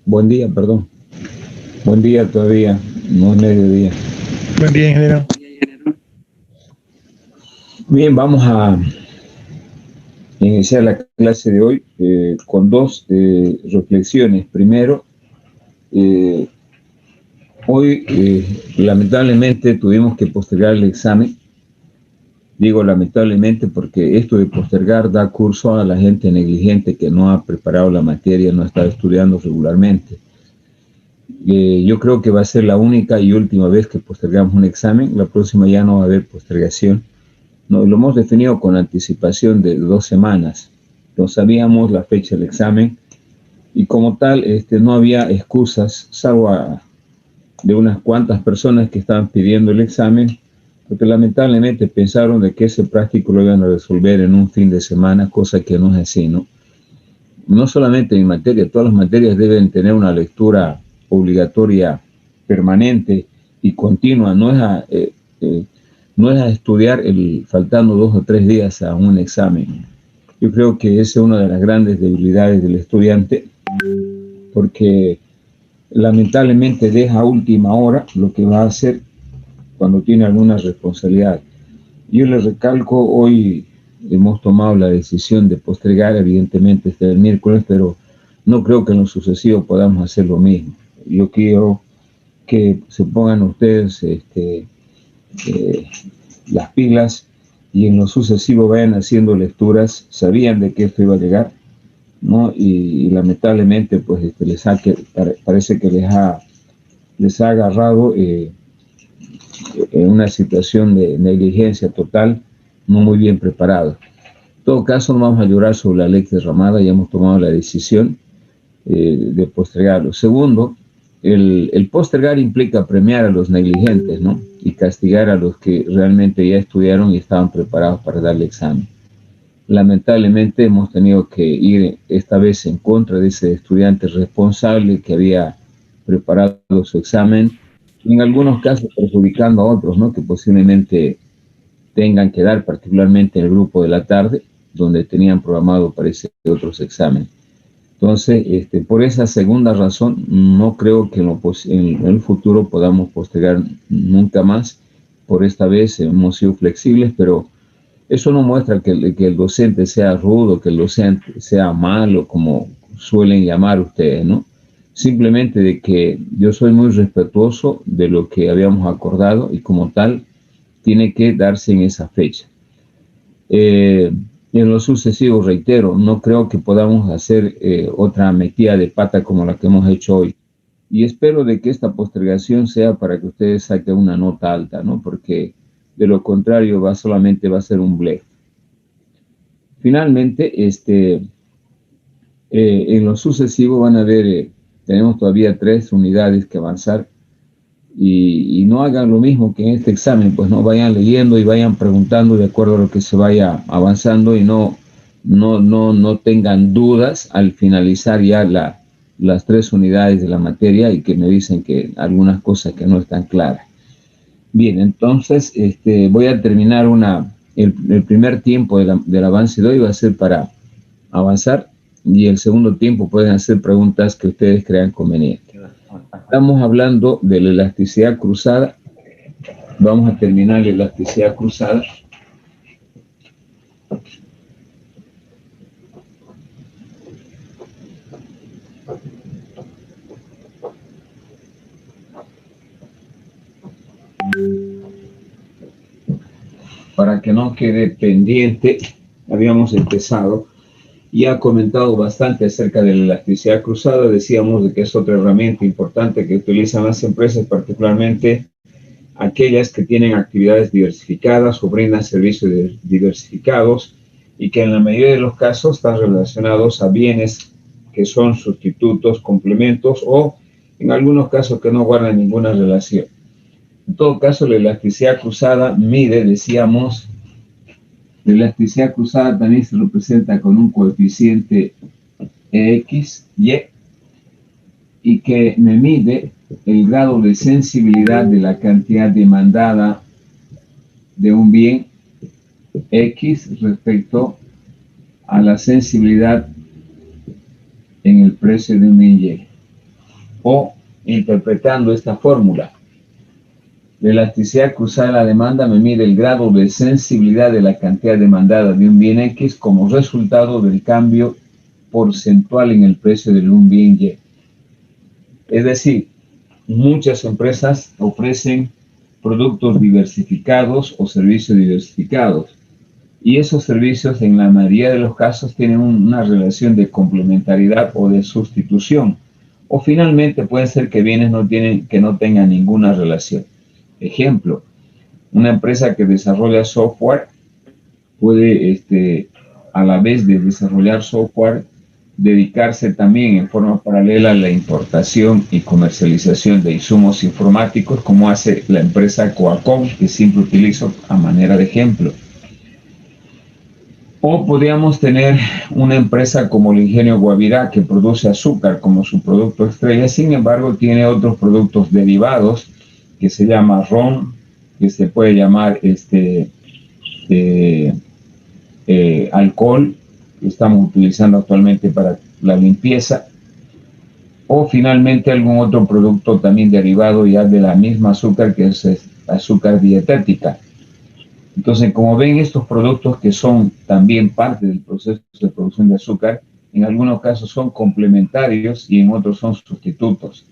Buen día, perdón. Buen día todavía, no es mediodía. Buen día, ingeniero. Bien, vamos a iniciar la clase de hoy con dos reflexiones. Primero, eh, hoy lamentablemente tuvimos que postergar el examen. Digo lamentablemente porque esto de postergar da curso a la gente negligente que no ha preparado la materia, no ha estado estudiando regularmente. Yo creo que va a ser la única y última vez que postergamos un examen. La próxima ya no va a haber postergación. No, lo hemos definido con anticipación de 2 semanas. No sabíamos la fecha del examen y como tal no había excusas, salvo de unas cuantas personas que estaban pidiendo el examen, porque lamentablemente pensaron de que ese práctico lo iban a resolver en un fin de semana, cosa que no es así, ¿no? No solamente mi materia, todas las materias deben tener una lectura obligatoria permanente y continua, no es a estudiar faltando 2 o 3 días a un examen. Yo creo que esa es una de las grandes debilidades del estudiante, porque lamentablemente deja a última hora lo que va a hacer cuando tiene alguna responsabilidad. Yo les recalco, hoy hemos tomado la decisión de postergar evidentemente este el miércoles, pero no creo que en lo sucesivo podamos hacer lo mismo. Yo quiero que se pongan ustedes las pilas y en lo sucesivo vayan haciendo lecturas. Sabían de que esto iba a llegar, ¿no? Y lamentablemente pues parece que les ha agarrado en una situación de negligencia total, no muy bien preparados. En todo caso, no vamos a llorar sobre la leche derramada, ya hemos tomado la decisión de postergarlo. Segundo, el postergar implica premiar a los negligentes, ¿no? Y castigar a los que realmente ya estudiaron y estaban preparados para dar el examen. Lamentablemente hemos tenido que ir esta vez en contra de ese estudiante responsable que había preparado su examen, y en algunos casos perjudicando a otros, ¿no? Que posiblemente tengan que dar, particularmente en el grupo de la tarde, donde tenían programado para ese otros exámenes. Entonces, por esa segunda razón, no creo que en el futuro podamos postergar nunca más. Por esta vez hemos sido flexibles, pero eso no muestra que el docente sea rudo, que el docente sea malo, como suelen llamar ustedes, ¿no? Simplemente de que yo soy muy respetuoso de lo que habíamos acordado y como tal tiene que darse en esa fecha. En lo sucesivo, reitero, no creo que podamos hacer otra metida de pata como la que hemos hecho hoy. Y espero de que esta postergación sea para que ustedes saquen una nota alta, ¿no? Porque de lo contrario solamente va a ser un blef. Finalmente, en lo sucesivo van a ver, tenemos todavía 3 unidades que avanzar y no hagan lo mismo que en este examen, pues no vayan leyendo y vayan preguntando de acuerdo a lo que se vaya avanzando y no tengan dudas al finalizar ya las 3 unidades de la materia y que me dicen que algunas cosas que no están claras. Bien, entonces voy a terminar el primer tiempo del avance de hoy va a ser para avanzar y el segundo tiempo pueden hacer preguntas que ustedes crean convenientes. Estamos hablando de la elasticidad cruzada. Vamos a terminar la elasticidad cruzada. Para que no quede pendiente, habíamos empezado y ha comentado bastante acerca de la elasticidad cruzada. Decíamos de que es otra herramienta importante que utilizan las empresas, particularmente aquellas que tienen actividades diversificadas o brindan servicios diversificados y que en la mayoría de los casos están relacionados a bienes que son sustitutos, complementos o en algunos casos que no guardan ninguna relación. En todo caso, la elasticidad cruzada mide, decíamos, la elasticidad cruzada también se representa con un coeficiente X, y que me mide el grado de sensibilidad de la cantidad demandada de un bien X respecto a la sensibilidad en el precio de un bien Y. O interpretando esta fórmula, la elasticidad cruzada de la demanda me mide el grado de sensibilidad de la cantidad demandada de un bien X como resultado del cambio porcentual en el precio de un bien Y. Es decir, muchas empresas ofrecen productos diversificados o servicios diversificados. Y esos servicios en la mayoría de los casos tienen una relación de complementariedad o de sustitución. O finalmente puede ser que bienes que no tengan ninguna relación. Ejemplo, una empresa que desarrolla software puede, a la vez de desarrollar software, dedicarse también en forma paralela a la importación y comercialización de insumos informáticos, como hace la empresa Coacom, que siempre utilizo a manera de ejemplo. O podríamos tener una empresa como el Ingenio Guavirá, que produce azúcar como su producto estrella, sin embargo tiene otros productos derivados que se llama ron, que se puede llamar alcohol, que estamos utilizando actualmente para la limpieza, o finalmente algún otro producto también derivado ya de la misma azúcar, que es azúcar dietética. Entonces, como ven, estos productos que son también parte del proceso de producción de azúcar, en algunos casos son complementarios y en otros son sustitutos.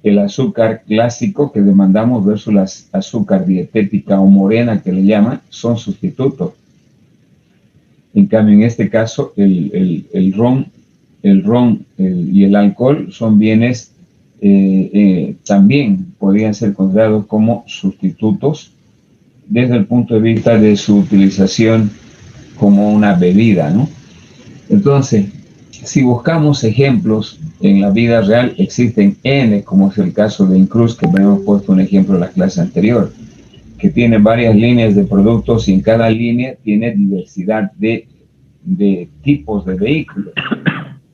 El azúcar clásico que demandamos versus la azúcar dietética o morena que le llaman, son sustitutos. En cambio, en este caso, el ron y el alcohol son bienes también podrían ser considerados como sustitutos desde el punto de vista de su utilización como una bebida, ¿no? Entonces, si buscamos ejemplos en la vida real, existen N, como es el caso de Incruz, que hemos puesto un ejemplo en la clase anterior, que tiene varias líneas de productos y en cada línea tiene diversidad de tipos de vehículos,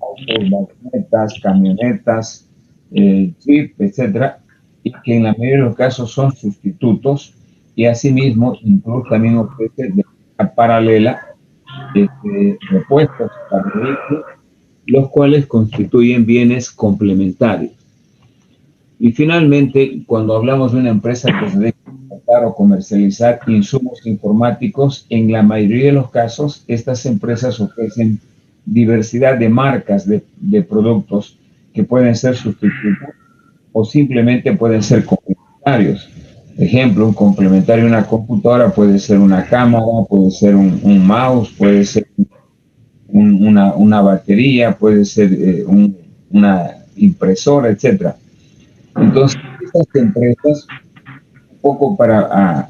autos, vagonetas, camionetas, jeep, etcétera, y que en la mayoría de los casos son sustitutos. Y asimismo, Incruz también ofrece de manera paralela repuestos para vehículos, los cuales constituyen bienes complementarios. Y finalmente, cuando hablamos de una empresa que se dedica a importar o comercializar insumos informáticos, en la mayoría de los casos, estas empresas ofrecen diversidad de marcas de productos que pueden ser sustitutos o simplemente pueden ser complementarios. Ejemplo, un complementario a una computadora puede ser una cámara, puede ser un mouse, puede ser una batería, puede ser una impresora, etc. Entonces, estas empresas, un poco para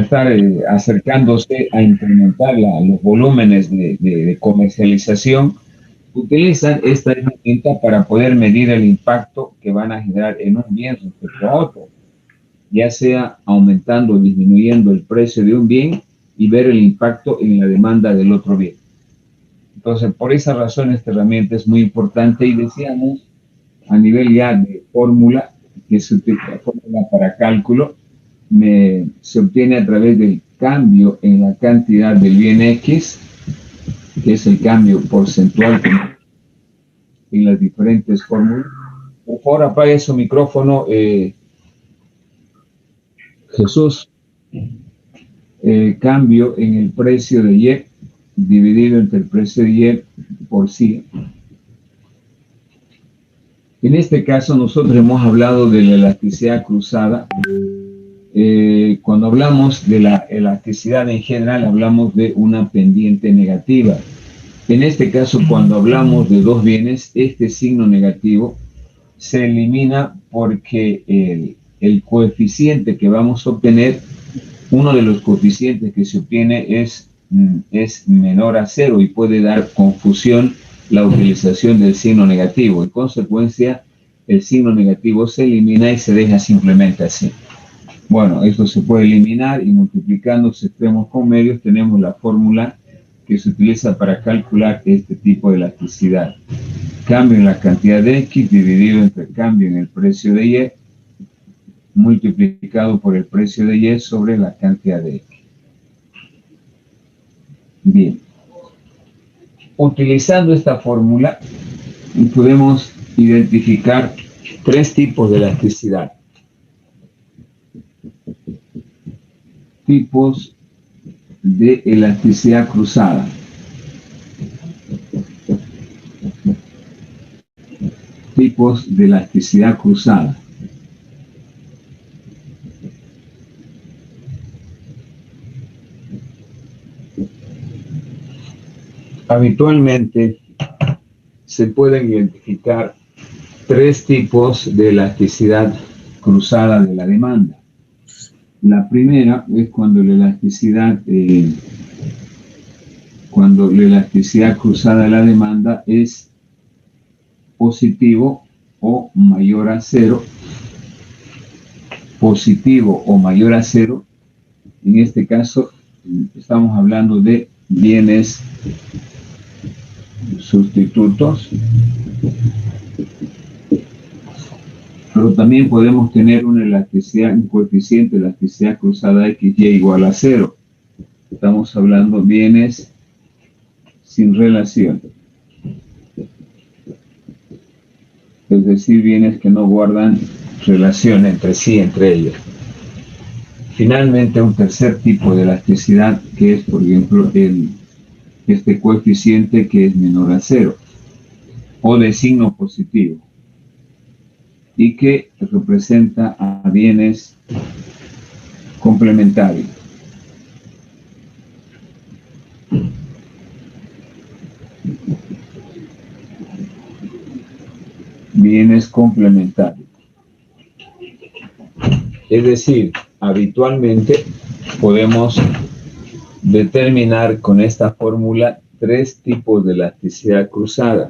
estar acercándose a incrementar los volúmenes de comercialización, utilizan esta herramienta para poder medir el impacto que van a generar en un bien respecto a otro, ya sea aumentando o disminuyendo el precio de un bien y ver el impacto en la demanda del otro bien. Entonces, por esa razón, esta herramienta es muy importante y decíamos, a nivel ya de fórmula, que se utiliza fórmula para cálculo, se obtiene a través del cambio en la cantidad del bien X, que es el cambio porcentual en las diferentes fórmulas. Por favor, apague su micrófono, Jesús. Cambio en el precio de Y dividido entre el precio de Y por 100. En este caso, nosotros hemos hablado de la elasticidad cruzada. Cuando hablamos de la elasticidad en general, hablamos de una pendiente negativa. En este caso, cuando hablamos de dos bienes, este signo negativo se elimina porque el coeficiente que vamos a obtener, uno de los coeficientes que se obtiene es menor a 0 y puede dar confusión la utilización del signo negativo. En consecuencia, el signo negativo se elimina y se deja simplemente así. Bueno, esto se puede eliminar y multiplicando los extremos con medios tenemos la fórmula que se utiliza para calcular este tipo de elasticidad. Cambio en la cantidad de X dividido entre el cambio en el precio de Y multiplicado por el precio de Y sobre la cantidad de X. Bien. Utilizando esta fórmula podemos identificar tres tipos de elasticidad. Tipos de elasticidad cruzada. Tipos de elasticidad cruzada. Habitualmente se pueden identificar tres tipos de elasticidad cruzada de la demanda. La primera es cuando la elasticidad cruzada de la demanda es positivo o mayor a cero. Positivo o mayor a cero. En este caso estamos hablando de bienes sustitutos, pero también podemos tener una elasticidad, un coeficiente de elasticidad cruzada XY igual a cero. Estamos hablando de bienes sin relación, es decir, bienes que no guardan relación entre sí, entre ellos. Finalmente, un tercer tipo de elasticidad, que es, por ejemplo, este coeficiente que es menor a cero o de signo positivo y que representa a bienes complementarios. Bienes complementarios. Es decir, habitualmente podemos determinar con esta fórmula tres tipos de elasticidad cruzada,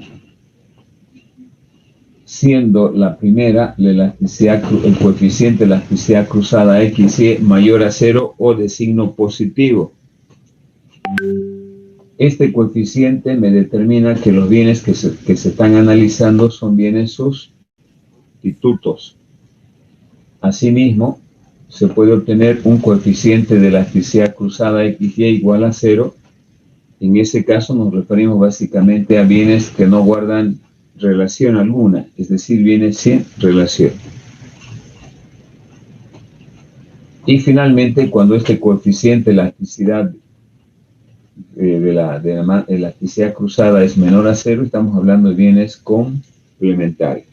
siendo la primera la elasticidad, el coeficiente de elasticidad cruzada XY mayor a cero o de signo positivo. Este coeficiente me determina que los bienes que se están analizando son bienes sustitutos. Asimismo, se puede obtener un coeficiente de elasticidad cruzada XY igual a cero. En ese caso nos referimos básicamente a bienes que no guardan relación alguna, es decir, bienes sin relación. Y finalmente, cuando este coeficiente de elasticidad de la elasticidad cruzada es menor a cero, estamos hablando de bienes complementarios.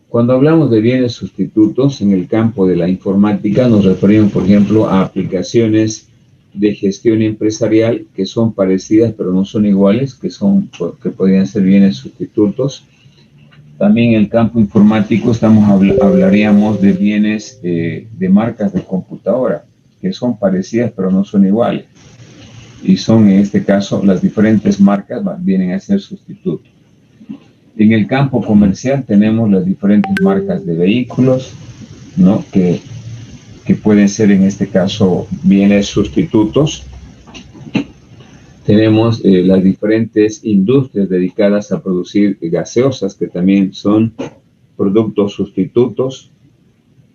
Cuando hablamos de bienes sustitutos en el campo de la informática, nos referimos, por ejemplo, a aplicaciones de gestión empresarial que son parecidas pero no son iguales, que podrían ser bienes sustitutos. También en el campo informático hablaríamos de bienes de marcas de computadora que son parecidas pero no son iguales. Y son, en este caso, las diferentes marcas vienen a ser sustitutos. En el campo comercial tenemos las diferentes marcas de vehículos, ¿no? que pueden ser, en este caso, bienes sustitutos. Tenemos las diferentes industrias dedicadas a producir gaseosas, que también son productos sustitutos.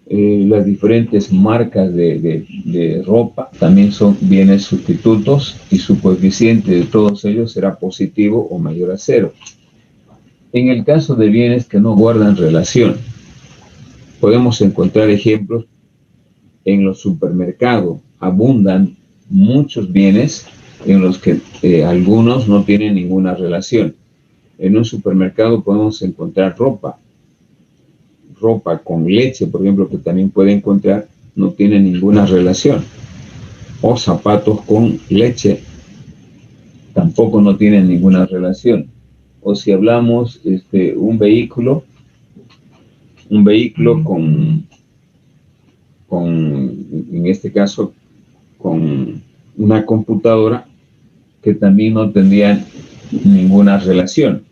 Las diferentes marcas de ropa también son bienes sustitutos y su coeficiente de todos ellos será positivo o mayor a cero. En el caso de bienes que no guardan relación, podemos encontrar ejemplos en los supermercados. Abundan muchos bienes en los que algunos no tienen ninguna relación. En un supermercado podemos encontrar ropa con leche, por ejemplo, que también puede encontrar, no tiene ninguna relación. O zapatos con leche, tampoco no tienen ninguna relación. O si hablamos un vehículo en este caso, con una computadora que también no tendrían ninguna relación.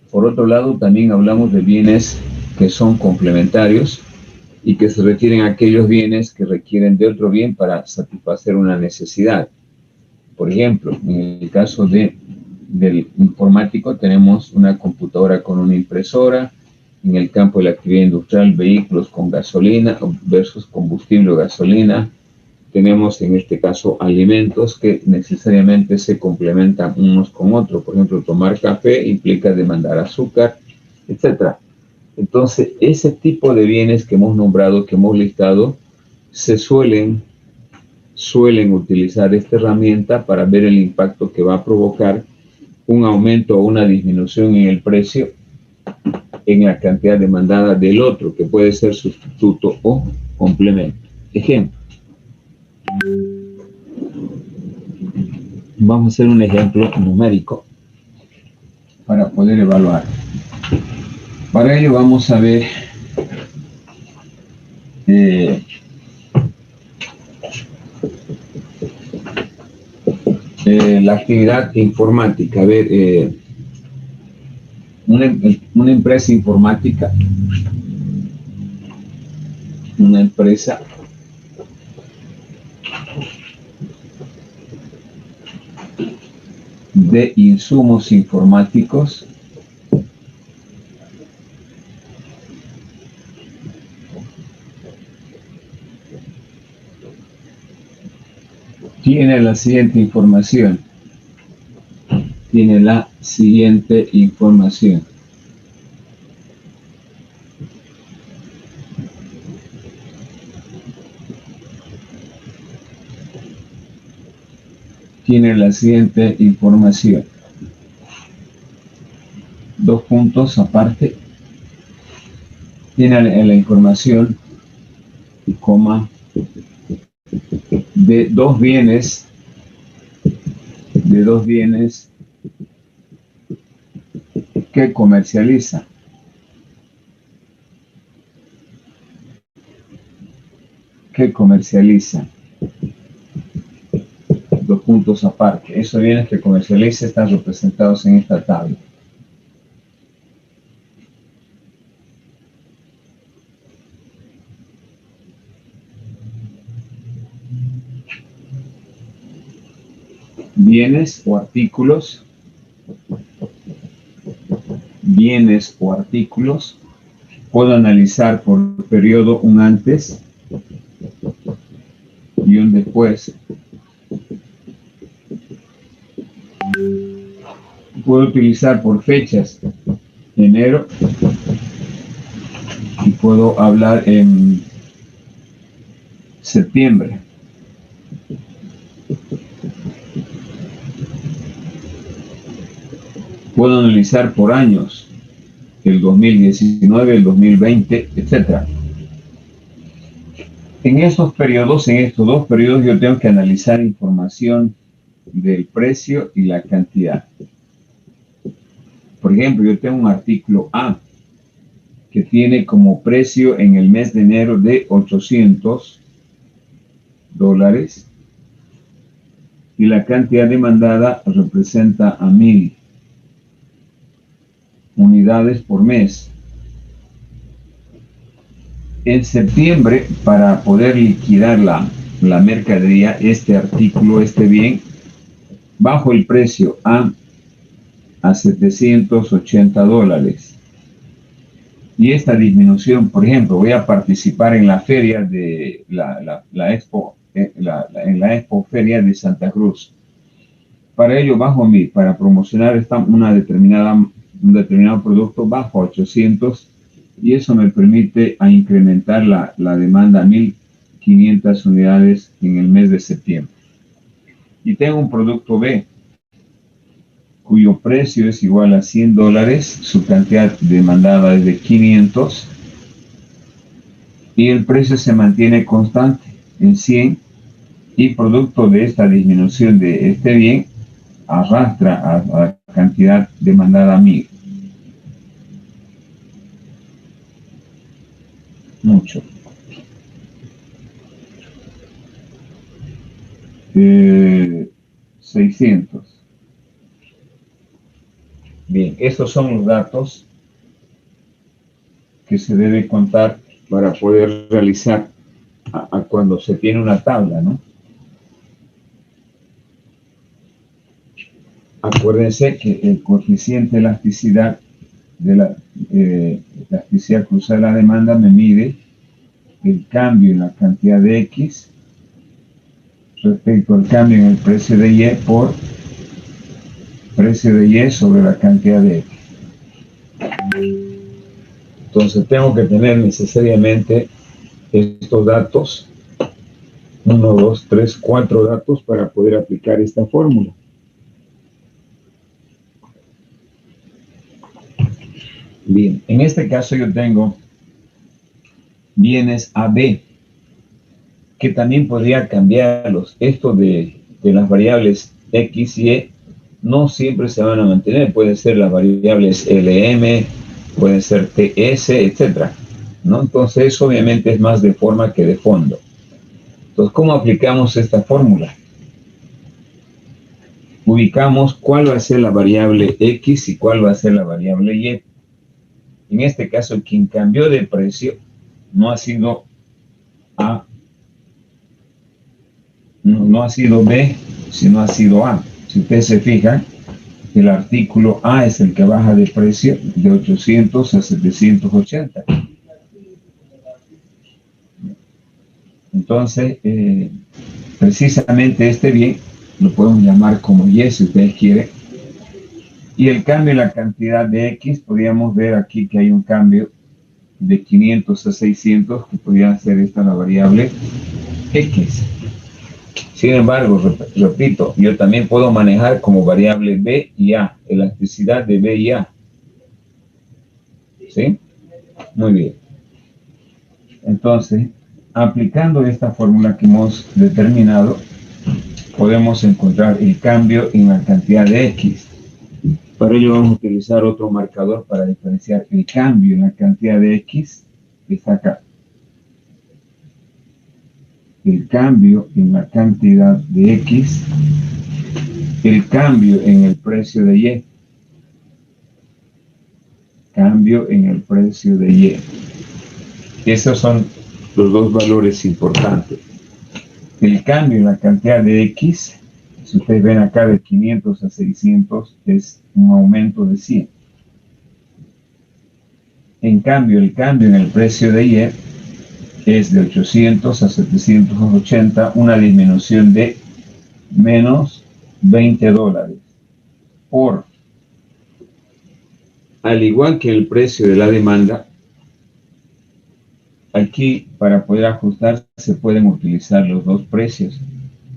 Por otro lado, también hablamos de bienes que son complementarios y que se refieren a aquellos bienes que requieren de otro bien para satisfacer una necesidad. Por ejemplo, en el caso del informático tenemos una computadora con una impresora. En el campo de la actividad industrial, vehículos con gasolina versus combustible o gasolina. Tenemos en este caso alimentos que necesariamente se complementan unos con otros. Por ejemplo, tomar café implica demandar azúcar, etc. Entonces, ese tipo de bienes que hemos nombrado, que hemos listado, se suelen utilizar esta herramienta para ver el impacto que va a provocar un aumento o una disminución en el precio en la cantidad demandada del otro, que puede ser sustituto o complemento. Ejemplo. Vamos a hacer un ejemplo numérico para poder evaluar. Para ello vamos a ver la actividad informática. A ver, una empresa informática, una empresa de insumos informáticos tiene la siguiente información. Tiene la siguiente información. Dos puntos aparte. Tiene la información, coma, de dos bienes que comercializa. Dos puntos aparte. Esos bienes que comercializa están representados en esta tabla. Bienes o artículos. Puedo analizar por periodo un antes y un después. Puedo utilizar por fechas, enero, y puedo hablar en septiembre. Puedo analizar por años, el 2019, el 2020, etc. En estos dos periodos, yo tengo que analizar información del precio y la cantidad. Por ejemplo, yo tengo un artículo A que tiene como precio en el mes de enero de $800 y la cantidad demandada representa a 1000 unidades por mes. En septiembre, para poder liquidar la mercadería, este artículo, este bien, bajo el precio a $780. Y esta disminución, por ejemplo, voy a participar en la feria de la Expo, en la Expo Feria de Santa Cruz. Para ello, para promocionar un determinado producto bajo 800, y eso me permite incrementar la demanda a 1500 unidades en el mes de septiembre. Y tengo un producto B, cuyo precio es igual a $100, su cantidad demandada es de 500, y el precio se mantiene constante en 100, y producto de esta disminución de este bien, arrastra a la cantidad demandada a 1000. Mucho. 600. Bien, estos son los datos que se debe contar para poder realizar cuando se tiene una tabla, ¿no? Acuérdense que el coeficiente de elasticidad elasticidad cruzada de la demanda me mide el cambio en la cantidad de X respecto al cambio en el precio de Y por precio de Y sobre la cantidad de X. Entonces tengo que tener necesariamente estos datos, 1, 2, 3, 4 datos para poder aplicar esta fórmula. Bien, en este caso yo tengo bienes AB, que también podría cambiarlos. Esto de las variables X y Y no siempre se van a mantener. Pueden ser las variables LM, pueden ser TS, etcétera, ¿no? Entonces, obviamente es más de forma que de fondo. Entonces, ¿cómo aplicamos esta fórmula? Ubicamos cuál va a ser la variable X y cuál va a ser la variable Y. En este caso, quien cambió de precio no ha sido A, no ha sido B, sino ha sido A. Si ustedes se fijan, el artículo A es el que baja de precio de 800 a 780. Entonces, precisamente este bien lo podemos llamar como Y si ustedes quieren. Y el cambio en la cantidad de X, podríamos ver aquí que hay un cambio de 500 a 600, que podría ser esta la variable X. Sin embargo, repito, yo también puedo manejar como variable B y A, elasticidad de B y A. ¿Sí? Muy bien. Entonces, aplicando esta fórmula que hemos determinado, podemos encontrar el cambio en la cantidad de X. Para ello vamos a utilizar otro marcador para diferenciar el cambio en la cantidad de X, que está acá. El cambio en la cantidad de X, el cambio en el precio de Y. Cambio en el precio de Y. Esos son los dos valores importantes. El cambio en la cantidad de X, si ustedes ven acá de 500 a 600, es un aumento de 100. En cambio, el cambio en el precio de Y es de 800 a 780, una disminución de menos $20. Al igual que el precio de la demanda, aquí para poder ajustar se pueden utilizar los dos precios.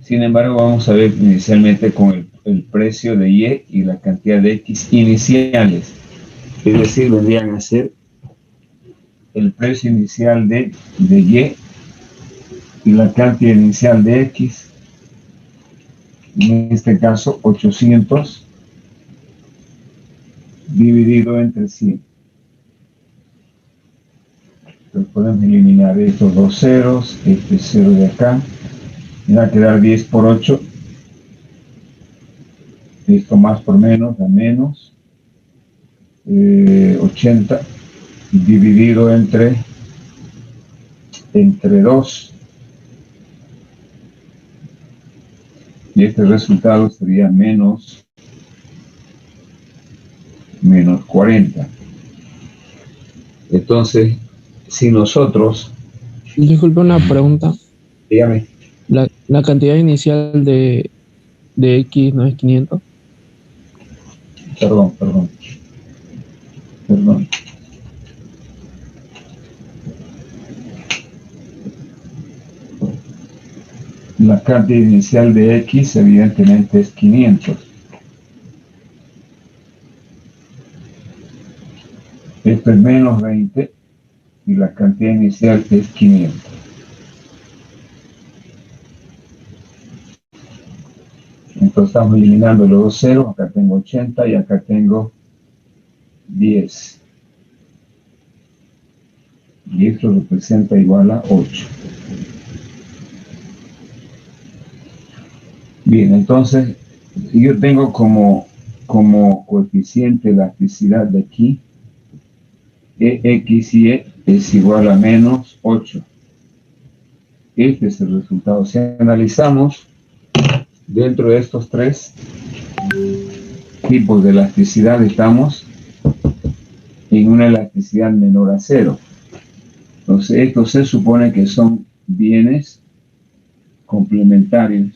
Sin embargo, vamos a ver inicialmente con el precio de Y y la cantidad de X iniciales. Es decir, vendrían a ser el precio inicial de Y la cantidad inicial de X. En este caso, 800 dividido entre 100. Entonces podemos eliminar estos dos ceros, este cero de acá. Me va a quedar 10 por 8. Esto más por menos da menos. 80 dividido entre 2. Y este resultado sería menos 40. Entonces, si nosotros... Disculpe una pregunta. Dígame. La cantidad inicial de X no es 500. Perdón. La cantidad inicial de X evidentemente es 500. Esto es menos 20 y la cantidad inicial es 500. Entonces estamos eliminando los dos ceros. Acá tengo 80 y acá tengo 10. Y esto representa igual a 8. Bien, entonces yo tengo como coeficiente de elasticidad de aquí, X y Y es igual a menos 8. Este es el resultado. Si analizamos dentro de estos tres tipos de elasticidad, estamos en una elasticidad menor a 0. Entonces, esto se supone que son bienes complementarios.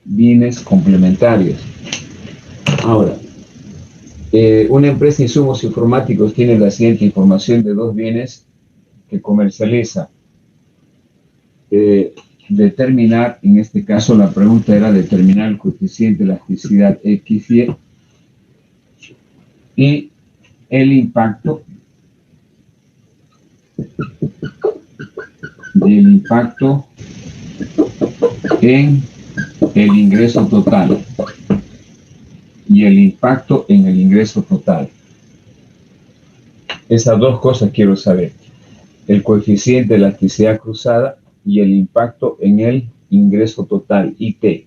Bienes complementarios. Ahora, Una empresa de insumos informáticos tiene la siguiente información de dos bienes que comercializa. Determinar, en este caso la pregunta era determinar el coeficiente de elasticidad X y el impacto en el ingreso total Esas dos cosas quiero saber: el coeficiente de elasticidad cruzada y el impacto en el ingreso total, IT.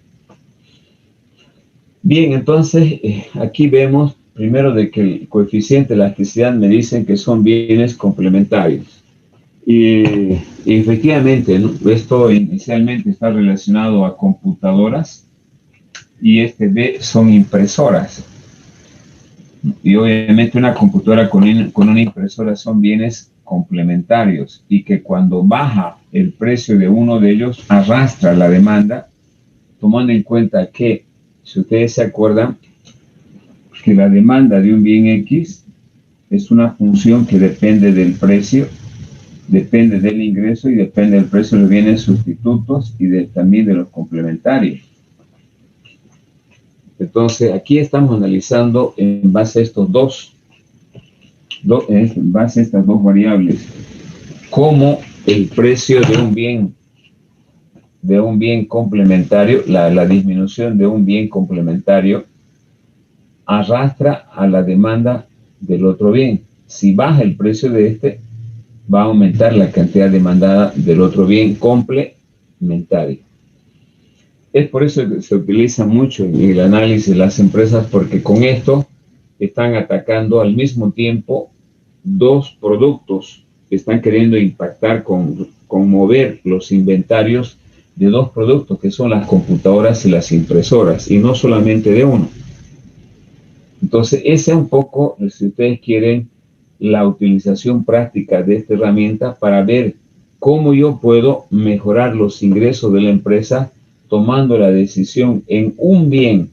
Bien, entonces aquí vemos primero de que el coeficiente de elasticidad me dicen que son bienes complementarios. Y efectivamente, ¿no? Esto inicialmente está relacionado a computadoras y este B son impresoras. Y obviamente una computadora con una impresora son bienes complementarios y que cuando baja el precio de uno de ellos arrastra la demanda, tomando en cuenta que, si ustedes se acuerdan, que la demanda de un bien X es una función que depende del precio, depende del ingreso y depende del precio de los bienes sustitutos y también de los complementarios. Entonces, aquí estamos analizando en base a estas dos variables, cómo el precio de un bien complementario, la disminución de un bien complementario, arrastra a la demanda del otro bien. Si baja el precio de este, va a aumentar la cantidad demandada del otro bien complementario. Es por eso que se utiliza mucho en el análisis de las empresas, porque con esto están atacando al mismo tiempo dos productos. Están queriendo impactar con mover los inventarios de dos productos, que son las computadoras y las impresoras, y no solamente de uno. Entonces, esa es un poco, si ustedes quieren, la utilización práctica de esta herramienta para ver cómo yo puedo mejorar los ingresos de la empresa tomando la decisión en un bien,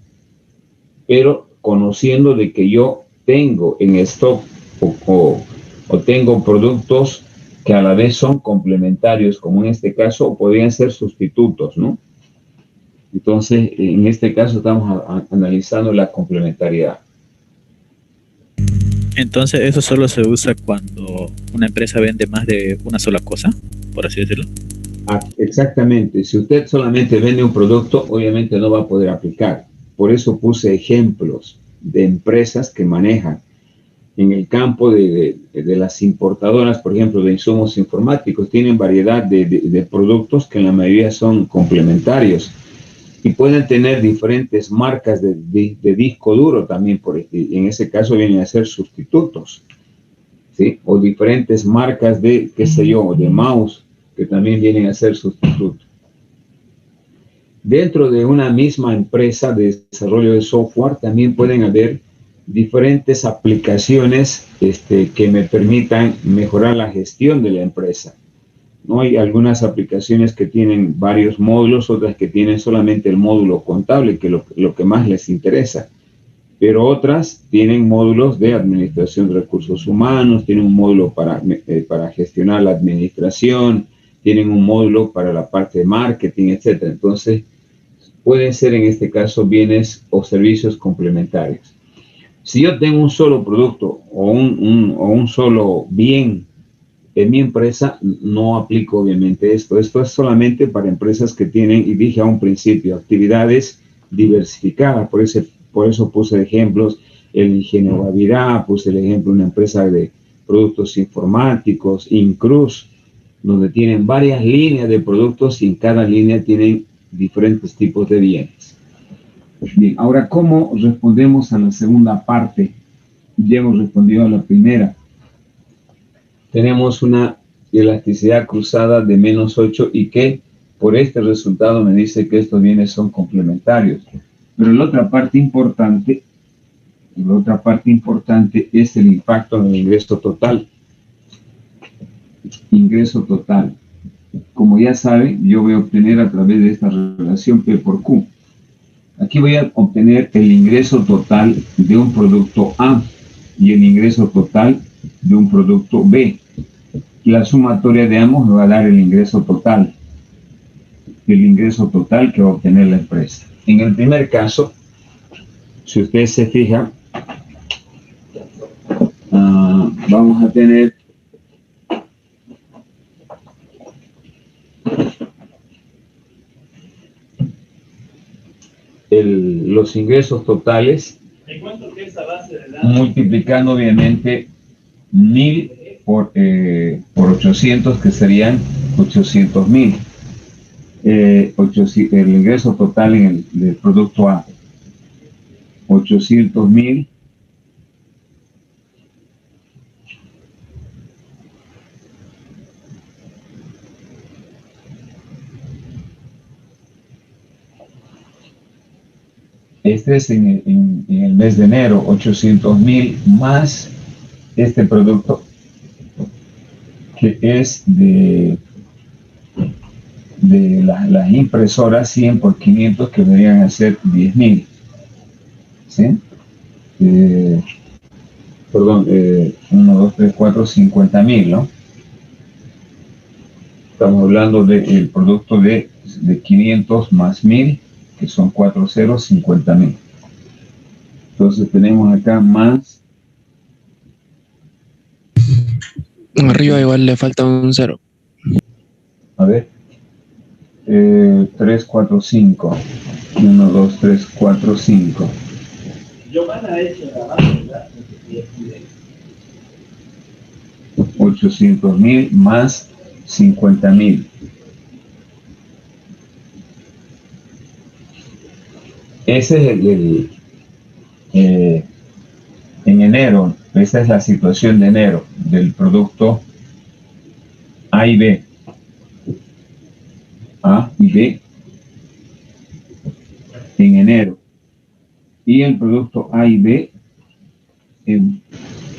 pero conociendo de que yo tengo en stock o tengo productos que a la vez son complementarios, como en este caso, o podrían ser sustitutos, ¿no? Entonces, en este caso estamos analizando la complementariedad. Entonces, ¿eso solo se usa cuando una empresa vende más de una sola cosa, por así decirlo? Exactamente. Si usted solamente vende un producto, obviamente no va a poder aplicar. Por eso puse ejemplos de empresas que manejan en el campo de las importadoras, por ejemplo, de insumos informáticos. Tienen variedad de productos que en la mayoría son complementarios y pueden tener diferentes marcas de disco duro también, en ese caso vienen a ser sustitutos, ¿sí? O diferentes marcas de, qué sé yo, de mouse, que también vienen a ser sustitutos. Dentro de una misma empresa de desarrollo de software también pueden haber diferentes aplicaciones que me permitan mejorar la gestión de la empresa. ¿No? Hay algunas aplicaciones que tienen varios módulos, otras que tienen solamente el módulo contable, que lo que más les interesa. Pero otras tienen módulos de administración de recursos humanos, tienen un módulo para gestionar la administración, tienen un módulo para la parte de marketing, etc. Entonces, pueden ser en este caso bienes o servicios complementarios. Si yo tengo un solo producto o un solo bien en mi empresa, no aplico obviamente esto. Esto es solamente para empresas que tienen, y dije a un principio, actividades diversificadas. Por eso puse ejemplos, el Ingenio Bavirá, puse el ejemplo de una empresa de productos informáticos, Incruz, donde tienen varias líneas de productos y en cada línea tienen diferentes tipos de bienes. Bien, ahora, ¿cómo respondemos a la segunda parte? Ya hemos respondido a la primera. Tenemos una elasticidad cruzada de -8 y que por este resultado me dice que estos bienes son complementarios. Pero la otra parte importante es el impacto en el ingreso total. Ingreso total. Como ya saben, yo voy a obtener a través de esta relación P por Q. Aquí voy a obtener el ingreso total de un producto A y el ingreso total de un producto B. La sumatoria de ambos me va a dar el ingreso total que va a obtener la empresa. En el primer caso, si ustedes se fijan, vamos a tener los ingresos totales multiplicando obviamente 1000 por 800, que serían 800.000. El ingreso total del producto A, 800.000 este es en el mes de enero, 800.000 más este producto que es de las impresoras 100 por 500, que deberían hacer 10.000, ¿sí? 1, 2, 3, 4, 50.000, ¿no? Estamos hablando del producto de 500 más 1000, que son 4 ceros, 50.000. Entonces tenemos acá más. Arriba igual le falta un 0. A ver. 3, 4, 5. 1, 2, 3, 4, 5. Giovanna ha hecho la base, ¿verdad? 800.000 más 50.000. Ese es en enero, esta es la situación de enero del producto A y B. A y B en enero. Y el producto A y B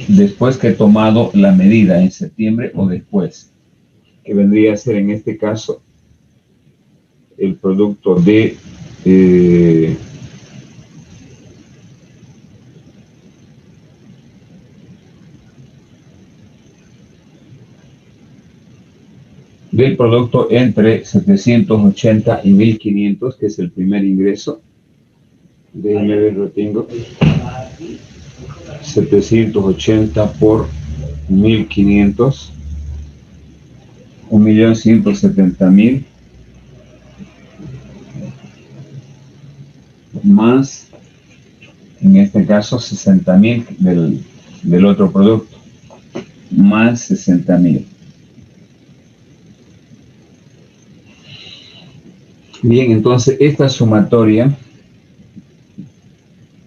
después que he tomado la medida en septiembre o después, que vendría a ser en este caso el producto de del producto entre 780 y 1500, que es el primer ingreso. Déjenme ver, lo tengo. 780 por 1500, 1.170.000 más, en este caso, 60.000 del otro producto, más 60.000. Bien, entonces esta sumatoria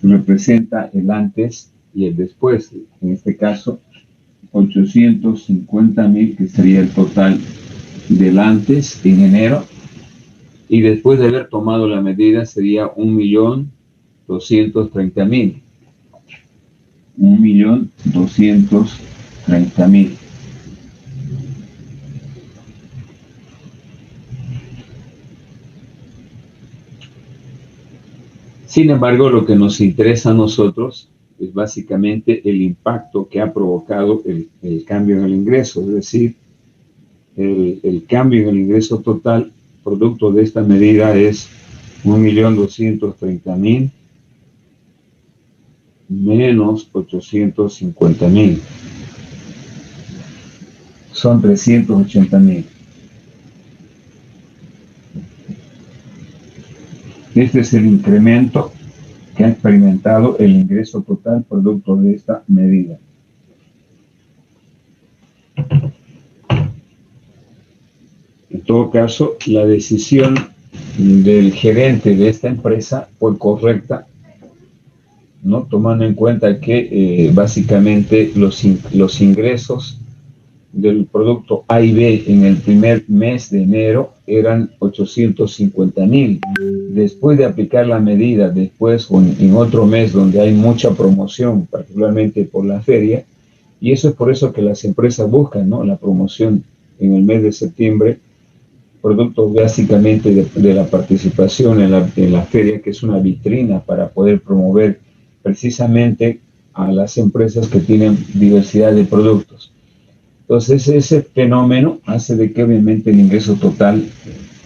representa el antes y el después. En este caso, 850.000, que sería el total del antes en enero, y después de haber tomado la medida sería 1.230.000. 1.230.000. Sin embargo, lo que nos interesa a nosotros es básicamente el impacto que ha provocado el cambio en el ingreso, es decir, el cambio en el ingreso total producto de esta medida es 1.230.000 menos 850.000. Son 380.000. Este es el incremento que ha experimentado el ingreso total producto de esta medida. En todo caso, la decisión del gerente de esta empresa fue correcta, ¿no? Tomando en cuenta que básicamente los ingresos del producto A y B en el primer mes de enero eran 850.000. Después de aplicar la medida, después en otro mes donde hay mucha promoción, particularmente por la feria, y eso es por eso que las empresas buscan, ¿no?, la promoción en el mes de septiembre, productos básicamente de la participación en la feria, que es una vitrina para poder promover precisamente a las empresas que tienen diversidad de productos. Entonces ese fenómeno hace de que obviamente el ingreso total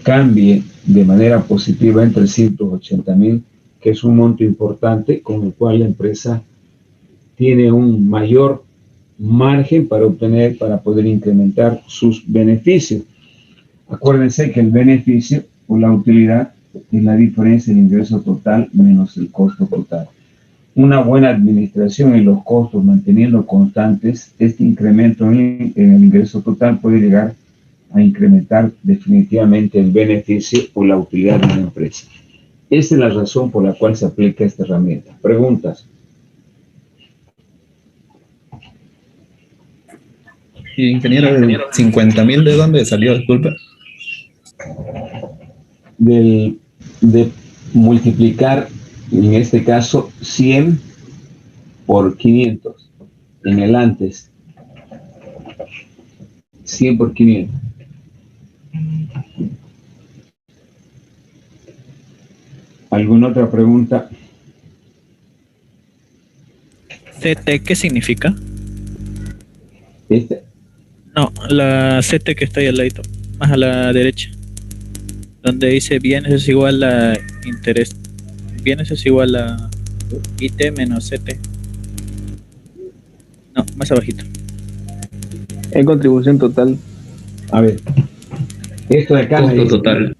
cambie de manera positiva en 380.000, que es un monto importante con el cual la empresa tiene un mayor margen para obtener, para poder incrementar sus beneficios. Acuérdense que el beneficio o la utilidad es la diferencia del ingreso total menos el costo total. Una buena administración en los costos, manteniendo constantes, este incremento en el ingreso total puede llegar a incrementar definitivamente el beneficio o la utilidad de una empresa. Esa es la razón por la cual se aplica esta herramienta. Preguntas. Ingeniero, ¿el 50.000 de dónde salió? Disculpa. De multiplicar, en este caso, 100 por 500 en el antes. 100 por 500. ¿Alguna otra pregunta? CT, ¿qué significa? Este, No, la CT que está ahí al lado, más a la derecha, donde dice bienes es igual a interés. Bienes es igual a IT menos CT. No, más abajito. En contribución total. a ver, esto de acá me Costo dice total.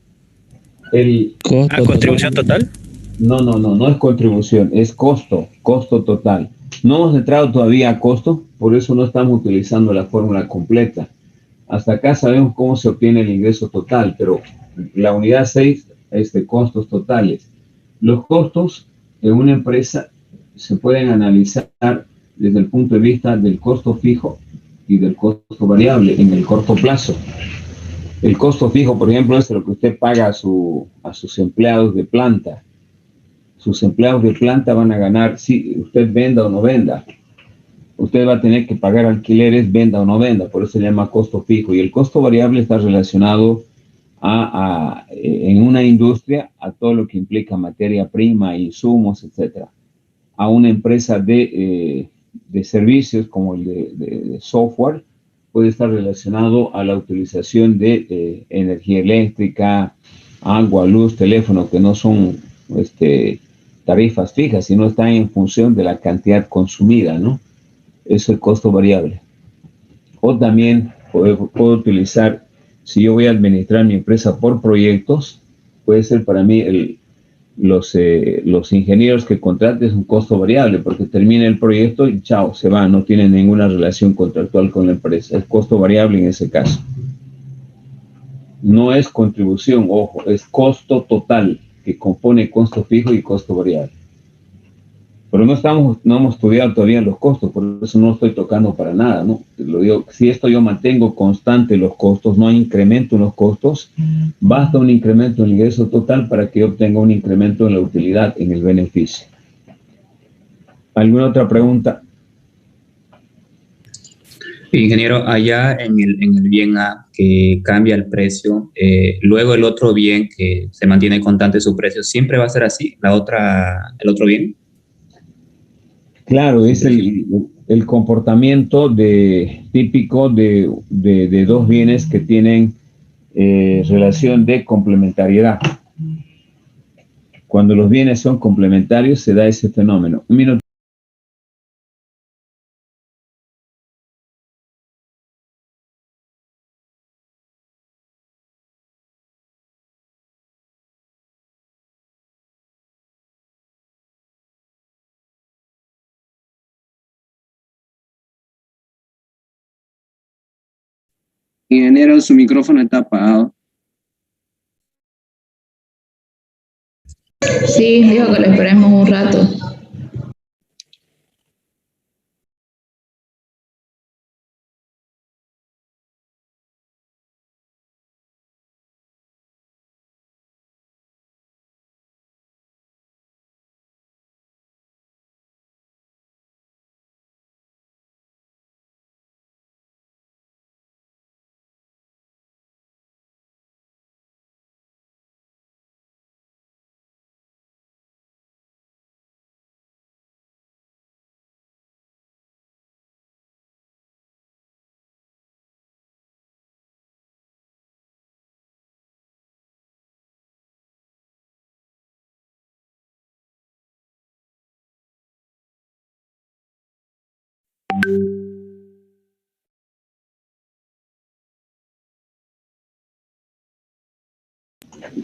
el, Costo Contribución total. no es contribución, es costo total. No hemos entrado todavía a costo, por eso no estamos utilizando la fórmula completa. Hasta acá sabemos cómo se obtiene el ingreso total, pero la unidad 6 es de costos totales. Los costos en una empresa se pueden analizar desde el punto de vista del costo fijo y del costo variable en el corto plazo. El costo fijo, por ejemplo, es lo que usted paga a sus empleados de planta. Sus empleados de planta van a ganar si usted venda o no venda. Usted va a tener que pagar alquileres, venda o no venda, por eso se llama costo fijo. Y el costo variable está relacionado en una industria a todo lo que implica materia prima, insumos, etcétera. A una empresa de servicios como el de software puede estar relacionado a la utilización de energía eléctrica, agua, luz, teléfono, que no son tarifas fijas, sino están en función de la cantidad consumida, ¿no? Es el costo variable. O también puedo utilizar, si yo voy a administrar mi empresa por proyectos, puede ser para mí los ingenieros que contraten un costo variable, porque termina el proyecto y chao, se va, no tiene ninguna relación contractual con la empresa. Es costo variable en ese caso. No es contribución, ojo, es costo total, que compone costo fijo y costo variable. Pero no hemos estudiado todavía los costos, por eso no estoy tocando para nada, ¿no? Lo digo, si esto yo mantengo constante los costos, no hay incremento en los costos, basta un incremento en el ingreso total para que yo obtenga un incremento en la utilidad, en el beneficio. ¿Alguna otra pregunta? Ingeniero, allá en el bien A que cambia el precio, luego el otro bien que se mantiene constante su precio, ¿siempre va a ser así? El otro bien. Claro, es el comportamiento típico de dos bienes que tienen relación de complementariedad. Cuando los bienes son complementarios se da ese fenómeno. Un minuto. Ingeniero, su micrófono está apagado. Sí, dijo que lo esperemos un rato.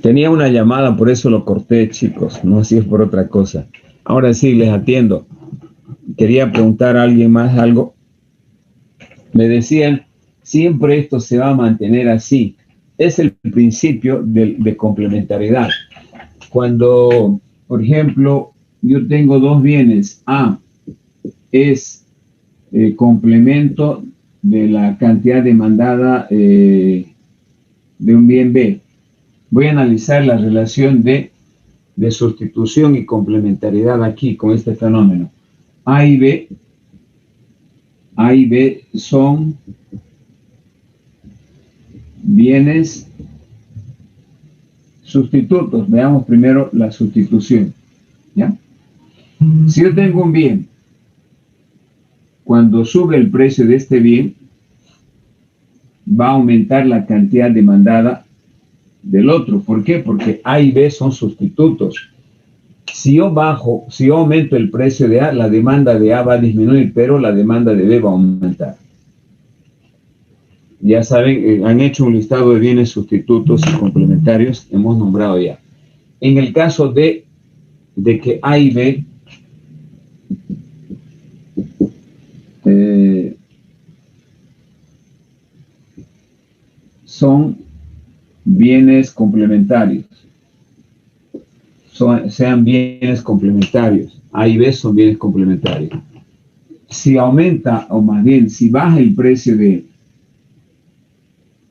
Tenía una llamada, por eso lo corté, chicos. No si es por otra cosa. Ahora sí, les atiendo. Quería preguntar a alguien más algo. Me decían, siempre esto se va a mantener así. Es el principio de complementariedad. Cuando, por ejemplo, yo tengo dos bienes, A es complemento de la cantidad demandada de un bien B. Voy a analizar la relación de sustitución y complementariedad aquí con este fenómeno. A y B son bienes sustitutos. Veamos primero la sustitución. ¿Ya? Si yo tengo un bien, cuando sube el precio de este bien, va a aumentar la cantidad demandada del otro. ¿Por qué? Porque A y B son sustitutos. Si yo aumento el precio de A, la demanda de A va a disminuir, pero la demanda de B va a aumentar. Ya saben, han hecho un listado de bienes sustitutos y complementarios, hemos nombrado ya. En el caso de que A y B son bienes complementarios, sean bienes complementarios, A y B son bienes complementarios. Si aumenta, o más bien, si baja el precio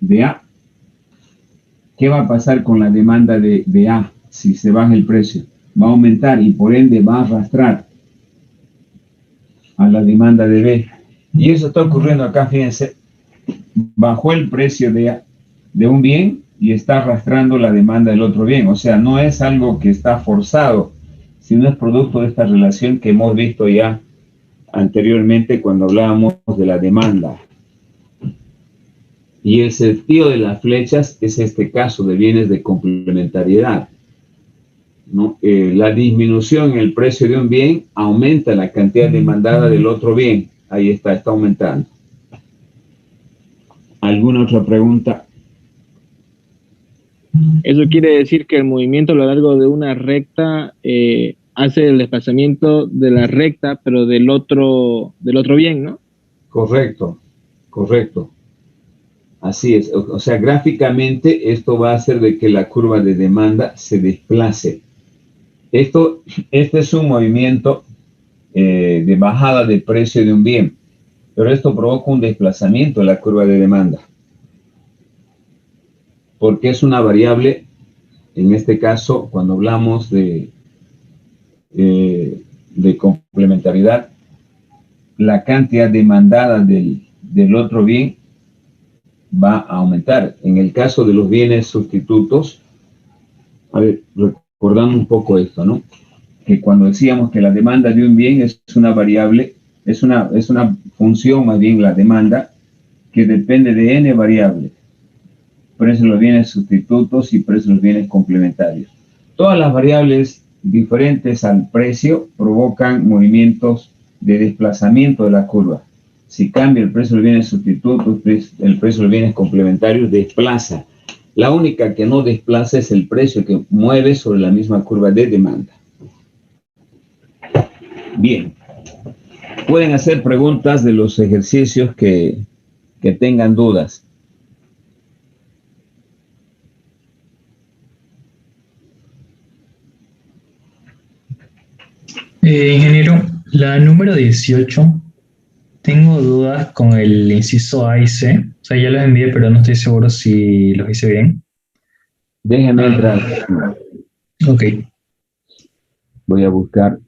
de A, ¿qué va a pasar con la demanda de A? Si se baja el precio, va a aumentar y por ende va a arrastrar a la demanda de B. Y eso está ocurriendo acá, fíjense, bajó el precio de un bien y está arrastrando la demanda del otro bien. O sea, no es algo que está forzado, sino es producto de esta relación que hemos visto ya anteriormente cuando hablábamos de la demanda. Y el sentido de las flechas es este caso de bienes de complementariedad, ¿no? La disminución en el precio de un bien aumenta la cantidad demandada del otro bien. Ahí está aumentando. ¿Alguna otra pregunta? Eso quiere decir que el movimiento a lo largo de una recta hace el desplazamiento de la recta, pero del otro bien, ¿no? Correcto, correcto. Así es. O sea, gráficamente esto va a hacer de que la curva de demanda se desplace. Este es un movimiento de bajada de precio de un bien, pero esto provoca un desplazamiento de la curva de demanda, porque es una variable, en este caso, cuando hablamos de complementariedad, la cantidad demandada del otro bien va a aumentar. En el caso de los bienes sustitutos, a ver, recordando un poco esto, ¿no? Que cuando decíamos que la demanda de un bien es una variable, es una función, más bien la demanda, que depende de n variables. Precio de los bienes sustitutos y precio de los bienes complementarios. Todas las variables diferentes al precio provocan movimientos de desplazamiento de la curva. Si cambia el precio de los bienes sustitutos, el precio de los bienes complementarios desplaza. La única que no desplaza es el precio que mueve sobre la misma curva de demanda. Bien. Pueden hacer preguntas de los ejercicios que tengan dudas. Ingeniero, la número 18, tengo dudas con el inciso A y C. O sea, ya los envié, pero no estoy seguro si los hice bien. Déjeme entrar. Ok. Voy a buscar...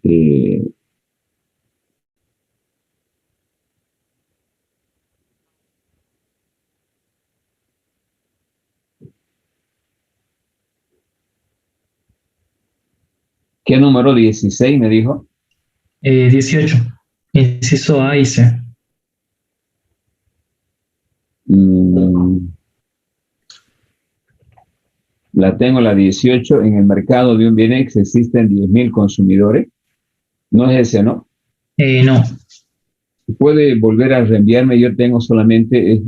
¿Qué número? 16 me dijo. 18, inciso A y C. La tengo la 18. En el mercado de un bien existen 10.000 consumidores. No es ese, ¿no? No. puede volver a reenviarme. Yo tengo solamente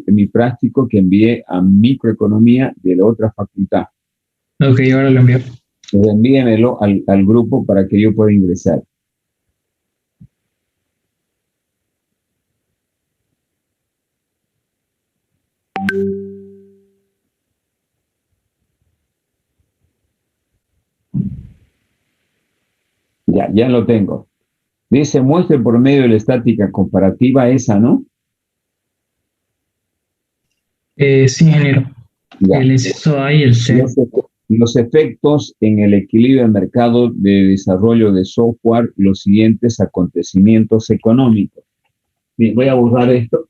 mi práctico que envié a microeconomía de la otra facultad. Ok, ahora lo envío. Envíemelo al grupo para que yo pueda ingresar. Ya lo tengo. Dice, muestre por medio de la estática comparativa esa, ¿no? Sí, ingeniero. Ya. El inciso A y el C. Los efectos en el equilibrio del mercado de desarrollo de software, los siguientes acontecimientos económicos. Bien, voy a borrar esto.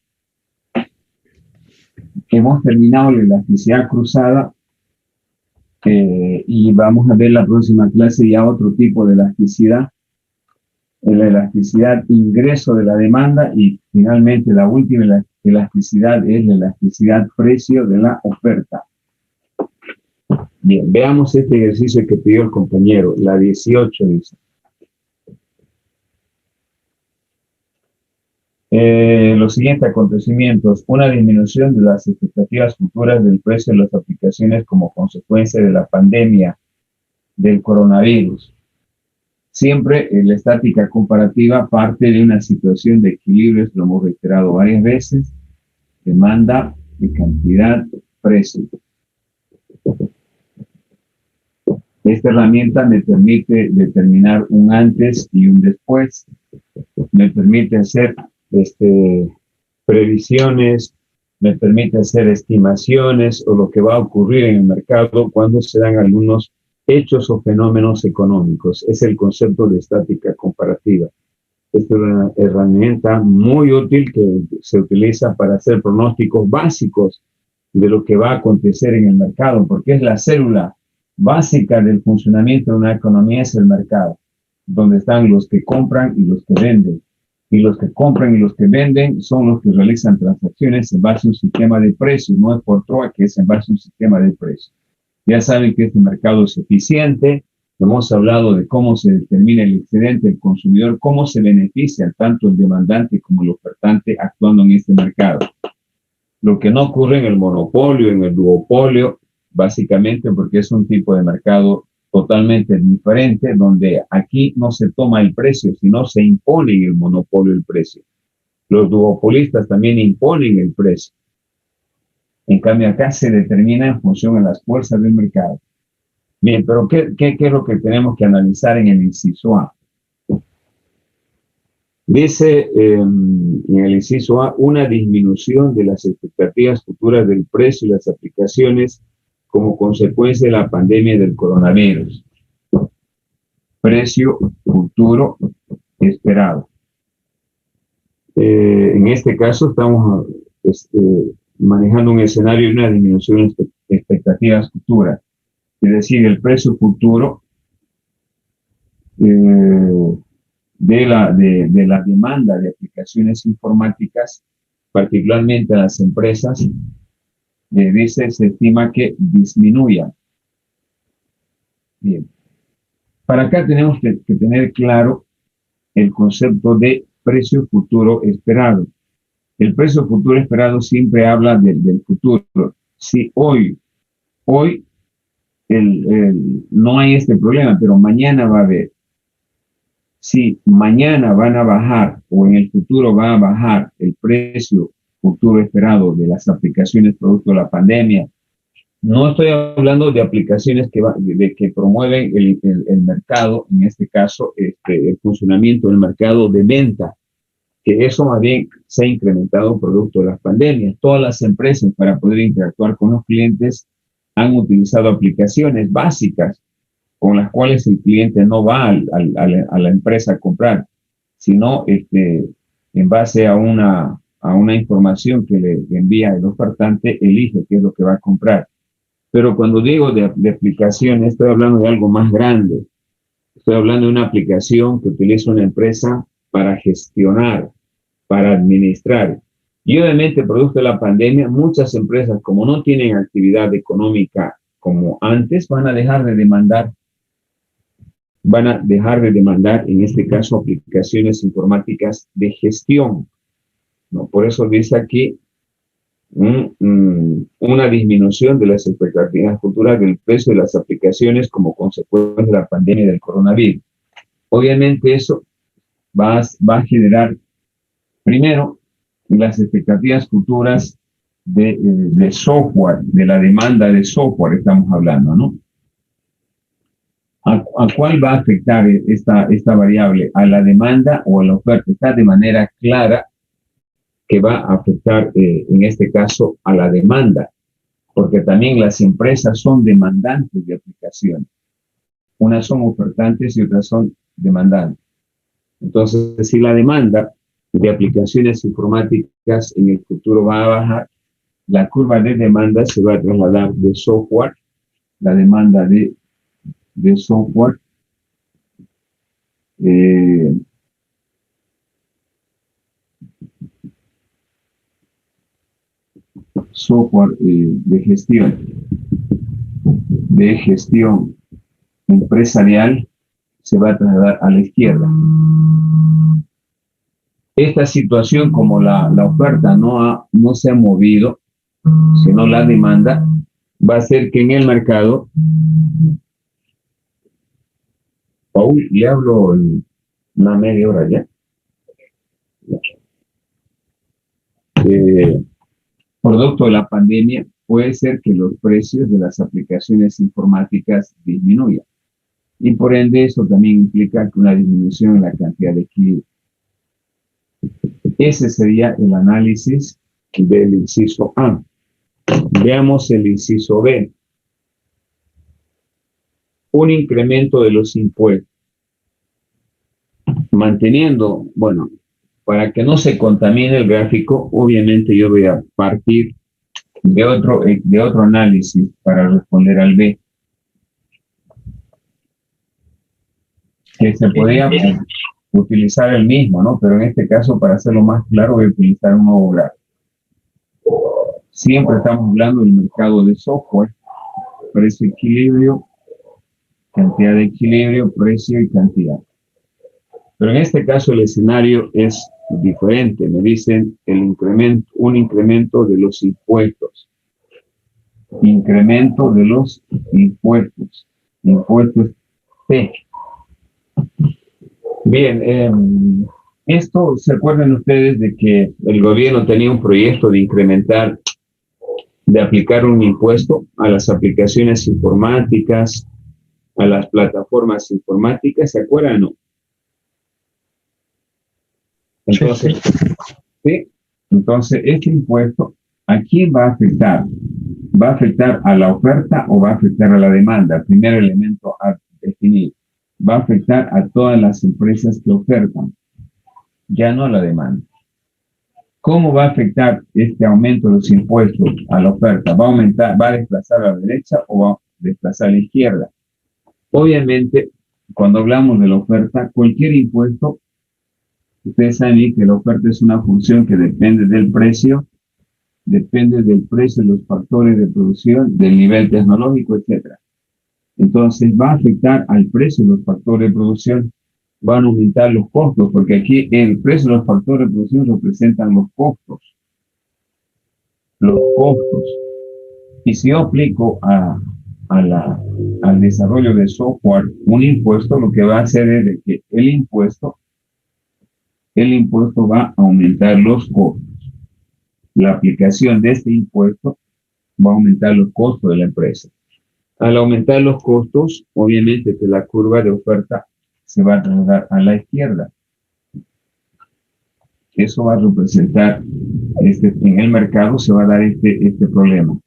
Hemos terminado la elasticidad cruzada y vamos a ver la próxima clase ya otro tipo de elasticidad. La elasticidad ingreso de la demanda y finalmente la última elasticidad es la elasticidad precio de la oferta. Bien, veamos este ejercicio que pidió el compañero, la 18 dice. Los siguientes acontecimientos, una disminución de las expectativas futuras del precio de las aplicaciones como consecuencia de la pandemia del coronavirus. Siempre la estática comparativa parte de una situación de equilibrio, lo hemos reiterado varias veces, demanda, de cantidad, precio. Esta herramienta me permite determinar un antes y un después, me permite hacer previsiones, me permite hacer estimaciones o lo que va a ocurrir en el mercado cuando se dan algunos hechos o fenómenos económicos. Es el concepto de estática comparativa. Esta es una herramienta muy útil que se utiliza para hacer pronósticos básicos de lo que va a acontecer en el mercado, porque es la célula básica del funcionamiento de una economía, es el mercado, donde están los que compran y los que venden. Y los que compran y los que venden son los que realizan transacciones en base a un sistema de precios, no es por TROA, que es en base a un sistema de precios. Ya saben que este mercado es eficiente, hemos hablado de cómo se determina el excedente del consumidor, cómo se beneficia tanto el demandante como el ofertante actuando en este mercado. Lo que no ocurre en el monopolio, en el duopolio, básicamente porque es un tipo de mercado totalmente diferente, donde aquí no se toma el precio, sino se impone en el monopolio el precio. Los duopolistas también imponen el precio. En cambio, acá se determina en función de las fuerzas del mercado. Bien, pero ¿qué es lo que tenemos que analizar en el inciso A? Dice en el inciso A, una disminución de las expectativas futuras del precio y las aplicaciones como consecuencia de la pandemia del coronavirus. Precio futuro esperado. En este caso estamos manejando un escenario de una disminución de expectativas futuras. Es decir, el precio futuro de la demanda de aplicaciones informáticas, particularmente a las empresas, se estima que disminuya. Bien. Para acá tenemos que tener claro el concepto de precio futuro esperado. El precio futuro esperado siempre habla del futuro. Si hoy no hay este problema, pero mañana va a haber. Si mañana van a bajar o en el futuro va a bajar el precio futuro esperado de las aplicaciones producto de la pandemia, no estoy hablando de aplicaciones que promueven el mercado, en este caso el funcionamiento del mercado de venta, que eso más bien se ha incrementado producto de las pandemias. Todas las empresas para poder interactuar con los clientes han utilizado aplicaciones básicas con las cuales el cliente no va a la empresa a comprar, sino en base a una información que le envía el ofertante, elige qué es lo que va a comprar. Pero cuando digo de aplicación, estoy hablando de algo más grande. Estoy hablando de una aplicación que utiliza una empresa para gestionar, para administrar. Y obviamente, producto de la pandemia, muchas empresas, como no tienen actividad económica como antes, van a dejar de demandar, en este caso, aplicaciones informáticas de gestión, ¿no? Por eso dice aquí una disminución de las expectativas futuras del precio de las aplicaciones como consecuencia de la pandemia del coronavirus. Obviamente eso va a generar, primero, las expectativas futuras de software, de la demanda de software estamos hablando, ¿no? ¿A cuál va a afectar esta variable? ¿A la demanda o a la oferta? Está de manera clara que va a afectar, en este caso, a la demanda, porque también las empresas son demandantes de aplicaciones. Unas son ofertantes y otras son demandantes. Entonces, si la demanda de aplicaciones informáticas en el futuro va a bajar, la curva de demanda se va a trasladar de software, la demanda de software, software de gestión empresarial, se va a trasladar a la izquierda. Esta situación, como la oferta no se ha movido, sino la demanda, va a hacer que en el mercado, Paul, le hablo una media hora ya. Producto de la pandemia, puede ser que los precios de las aplicaciones informáticas disminuyan. Y por ende, eso también implica que una disminución en la cantidad de equilibrio. Ese sería el análisis del inciso A. Veamos el inciso B. Un incremento de los impuestos. Manteniendo, bueno, para que no se contamine el gráfico, obviamente yo voy a partir de otro análisis para responder al B. Que se podría utilizar el mismo, ¿no? Pero en este caso, para hacerlo más claro, voy a utilizar un nuevo gráfico. Siempre estamos hablando del mercado de software, precio, equilibrio, cantidad de equilibrio, precio y cantidad. Pero en este caso el escenario es diferente. Me dicen un incremento de los impuestos. Incremento de los impuestos. Impuestos P. Bien, esto, ¿se acuerdan ustedes de que el gobierno tenía un proyecto de aplicar un impuesto a las aplicaciones informáticas, a las plataformas informáticas? ¿Se acuerdan o no? Entonces, ¿sí? Entonces, este impuesto, ¿a quién va a afectar? ¿Va a afectar a la oferta o va a afectar a la demanda? Primer elemento a definir. Va a afectar a todas las empresas que ofertan, ya no a la demanda. ¿Cómo va a afectar este aumento de los impuestos a la oferta? ¿Va a aumentar, va a desplazar a la derecha o va a desplazar a la izquierda? Obviamente, cuando hablamos de la oferta, cualquier impuesto, ustedes saben que la oferta es una función que depende del precio de los factores de producción, del nivel tecnológico, etc. Entonces va a afectar al precio de los factores de producción, van a aumentar los costos, porque aquí el precio de los factores de producción representan los costos. Los costos. Y si yo aplico al desarrollo de software un impuesto, lo que va a hacer es de que el impuesto va a aumentar los costos. La aplicación de este impuesto va a aumentar los costos de la empresa. Al aumentar los costos, obviamente que la curva de oferta se va a trasladar a la izquierda. Eso va a representar, en el mercado se va a dar este problema.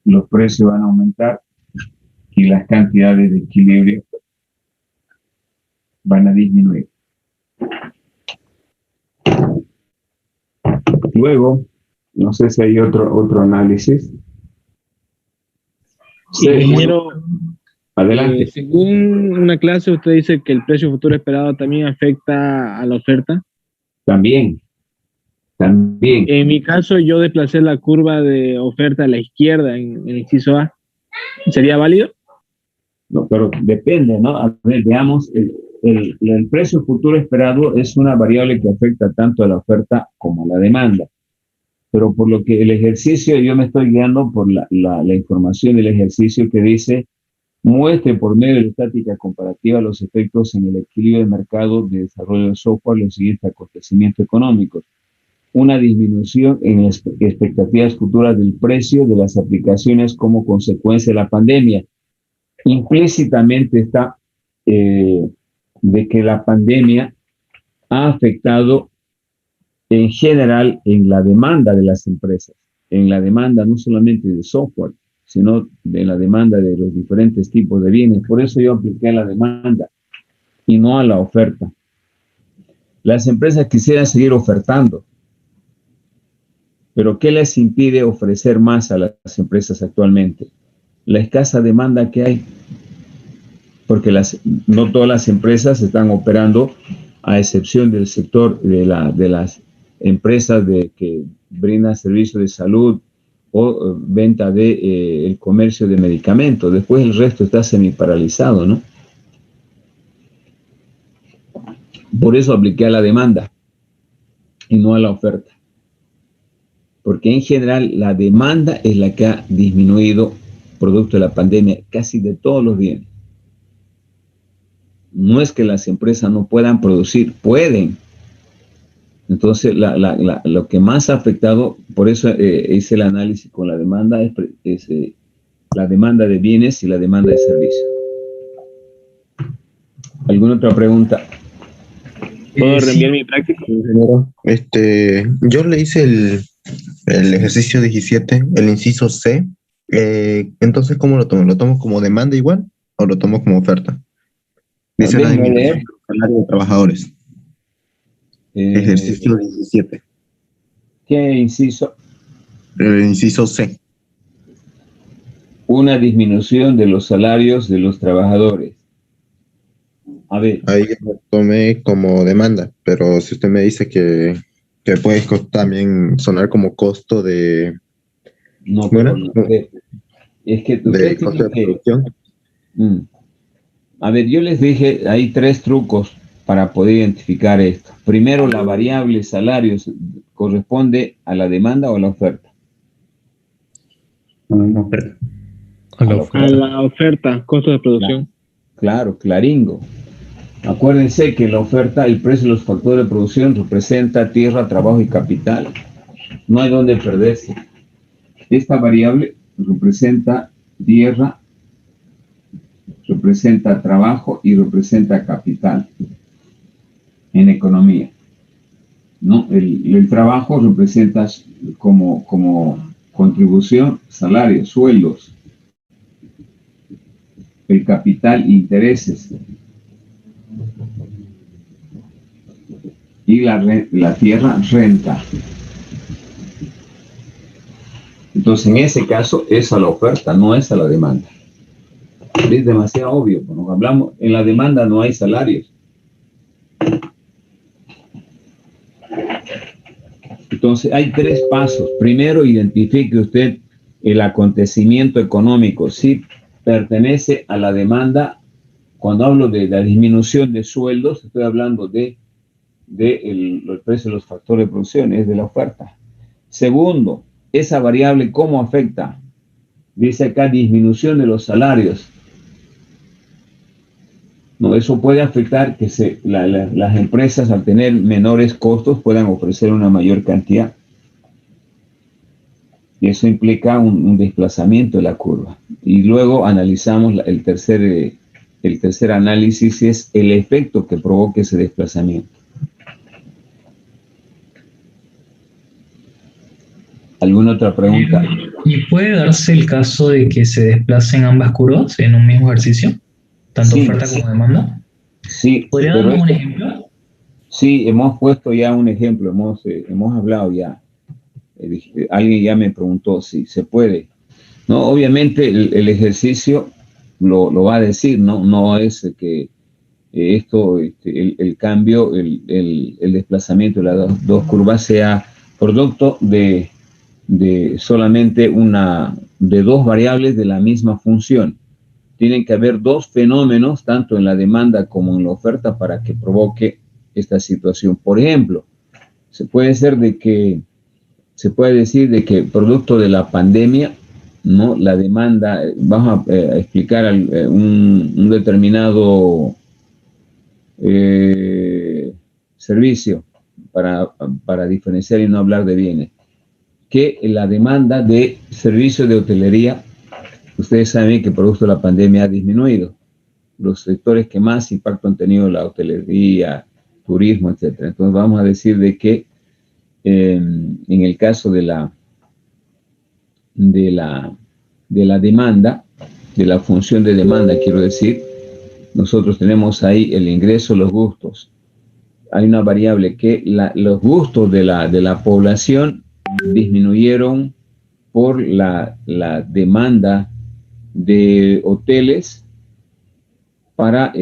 Los precios van a aumentar y las cantidades de equilibrio van a disminuir. Luego, no sé si hay otro análisis. Sí, ingeniero, adelante. Según una clase, usted dice que el precio futuro esperado también afecta a la oferta. También. En mi caso, yo desplacé la curva de oferta a la izquierda en el inciso A. ¿Sería válido? No, pero depende, ¿no? A ver, veamos el el precio futuro esperado es una variable que afecta tanto a la oferta como a la demanda. Pero por lo que el ejercicio, yo me estoy guiando por la información del ejercicio que dice: muestre por medio de la estática comparativa los efectos en el equilibrio de mercado de desarrollo de software los siguientes acontecimientos económicos. Una disminución en expectativas futuras del precio de las aplicaciones como consecuencia de la pandemia. Implícitamente está de que la pandemia ha afectado en general en la demanda de las empresas, en la demanda no solamente de software, sino de la demanda de los diferentes tipos de bienes. Por eso yo apliqué a la demanda y no a la oferta. Las empresas quisieran seguir ofertando, pero ¿qué les impide ofrecer más a las empresas actualmente? La escasa demanda que hay, porque no todas las empresas están operando, a excepción del sector de las empresas que brindan servicios de salud o venta de el comercio de medicamentos. Después el resto está semiparalizado, ¿no? Por eso apliqué a la demanda y no a la oferta. Porque en general la demanda es la que ha disminuido producto de la pandemia casi de todos los bienes. No es que las empresas no puedan producir, pueden. Entonces, lo que más ha afectado, por eso hice el análisis con la demanda, es la demanda de bienes y la demanda de servicios. ¿Alguna otra pregunta? ¿Puedo reenviar mi práctica? Yo le hice el ejercicio 17, el inciso C. Entonces, ¿cómo lo tomo? ¿Lo tomo como demanda igual o lo tomo como oferta? Dice la disminución del salario de trabajadores. Ejercicio 17. ¿Qué inciso? El inciso C. Una disminución de los salarios de los trabajadores. A ver. Ahí lo tomé como demanda, pero si usted me dice que puede también sonar como costo de... No, bueno, no, es que de costo de producción. A ver, yo les dije, hay 3 trucos para poder identificar esto. Primero, la variable salarios corresponde a la demanda o a la oferta. A la oferta. A la oferta, costo de producción. Claro, claringo. Acuérdense que la oferta, el precio de los factores de producción representa tierra, trabajo y capital. No hay dónde perderse. Esta variable representa tierra, representa trabajo y representa capital en economía. ¿No? El trabajo representa como contribución, salario, sueldos. El capital, intereses. Y la tierra, renta. Entonces, en ese caso, es a la oferta, no es a la demanda. Es demasiado obvio. Cuando hablamos, en la demanda no hay salarios. Entonces, hay 3 pasos. Primero, identifique usted el acontecimiento económico. Si pertenece a la demanda, cuando hablo de la disminución de sueldos, estoy hablando de los precios de los factores de producción, es de la oferta. Segundo, esa variable, ¿cómo afecta? Dice acá disminución de los salarios. No, eso puede afectar que las empresas, al tener menores costos, puedan ofrecer una mayor cantidad. Y eso implica un desplazamiento de la curva. Y luego analizamos el tercer análisis, es el efecto que provoque ese desplazamiento. ¿Alguna otra pregunta? ¿Y puede darse el caso de que se desplacen ambas curvas en un mismo ejercicio? ¿Tanto oferta como demanda? Sí. ¿Podría darnos un ejemplo? Sí, hemos puesto ya un ejemplo, hemos hablado ya. Alguien ya me preguntó si se puede. No, obviamente el ejercicio lo va a decir, no es que el cambio, el desplazamiento de las dos curvas sea producto de solamente de 2 variables de la misma función. tienen que haber dos fenómenos, tanto en la demanda como en la oferta, para que provoque esta situación. Por ejemplo, se puede decir de que producto de la pandemia, ¿no? La demanda, vamos a explicar un determinado servicio para diferenciar y no hablar de bienes, que la demanda de servicios de hotelería, ustedes saben que producto de la pandemia ha disminuido. Los sectores que más impacto han tenido, la hotelería, turismo, etcétera. Entonces vamos a decir de que en el caso de la demanda, de la función de demanda, quiero decir, nosotros tenemos ahí el ingreso, los gustos. Hay una variable que los gustos de la población disminuyeron por la demanda de hoteles para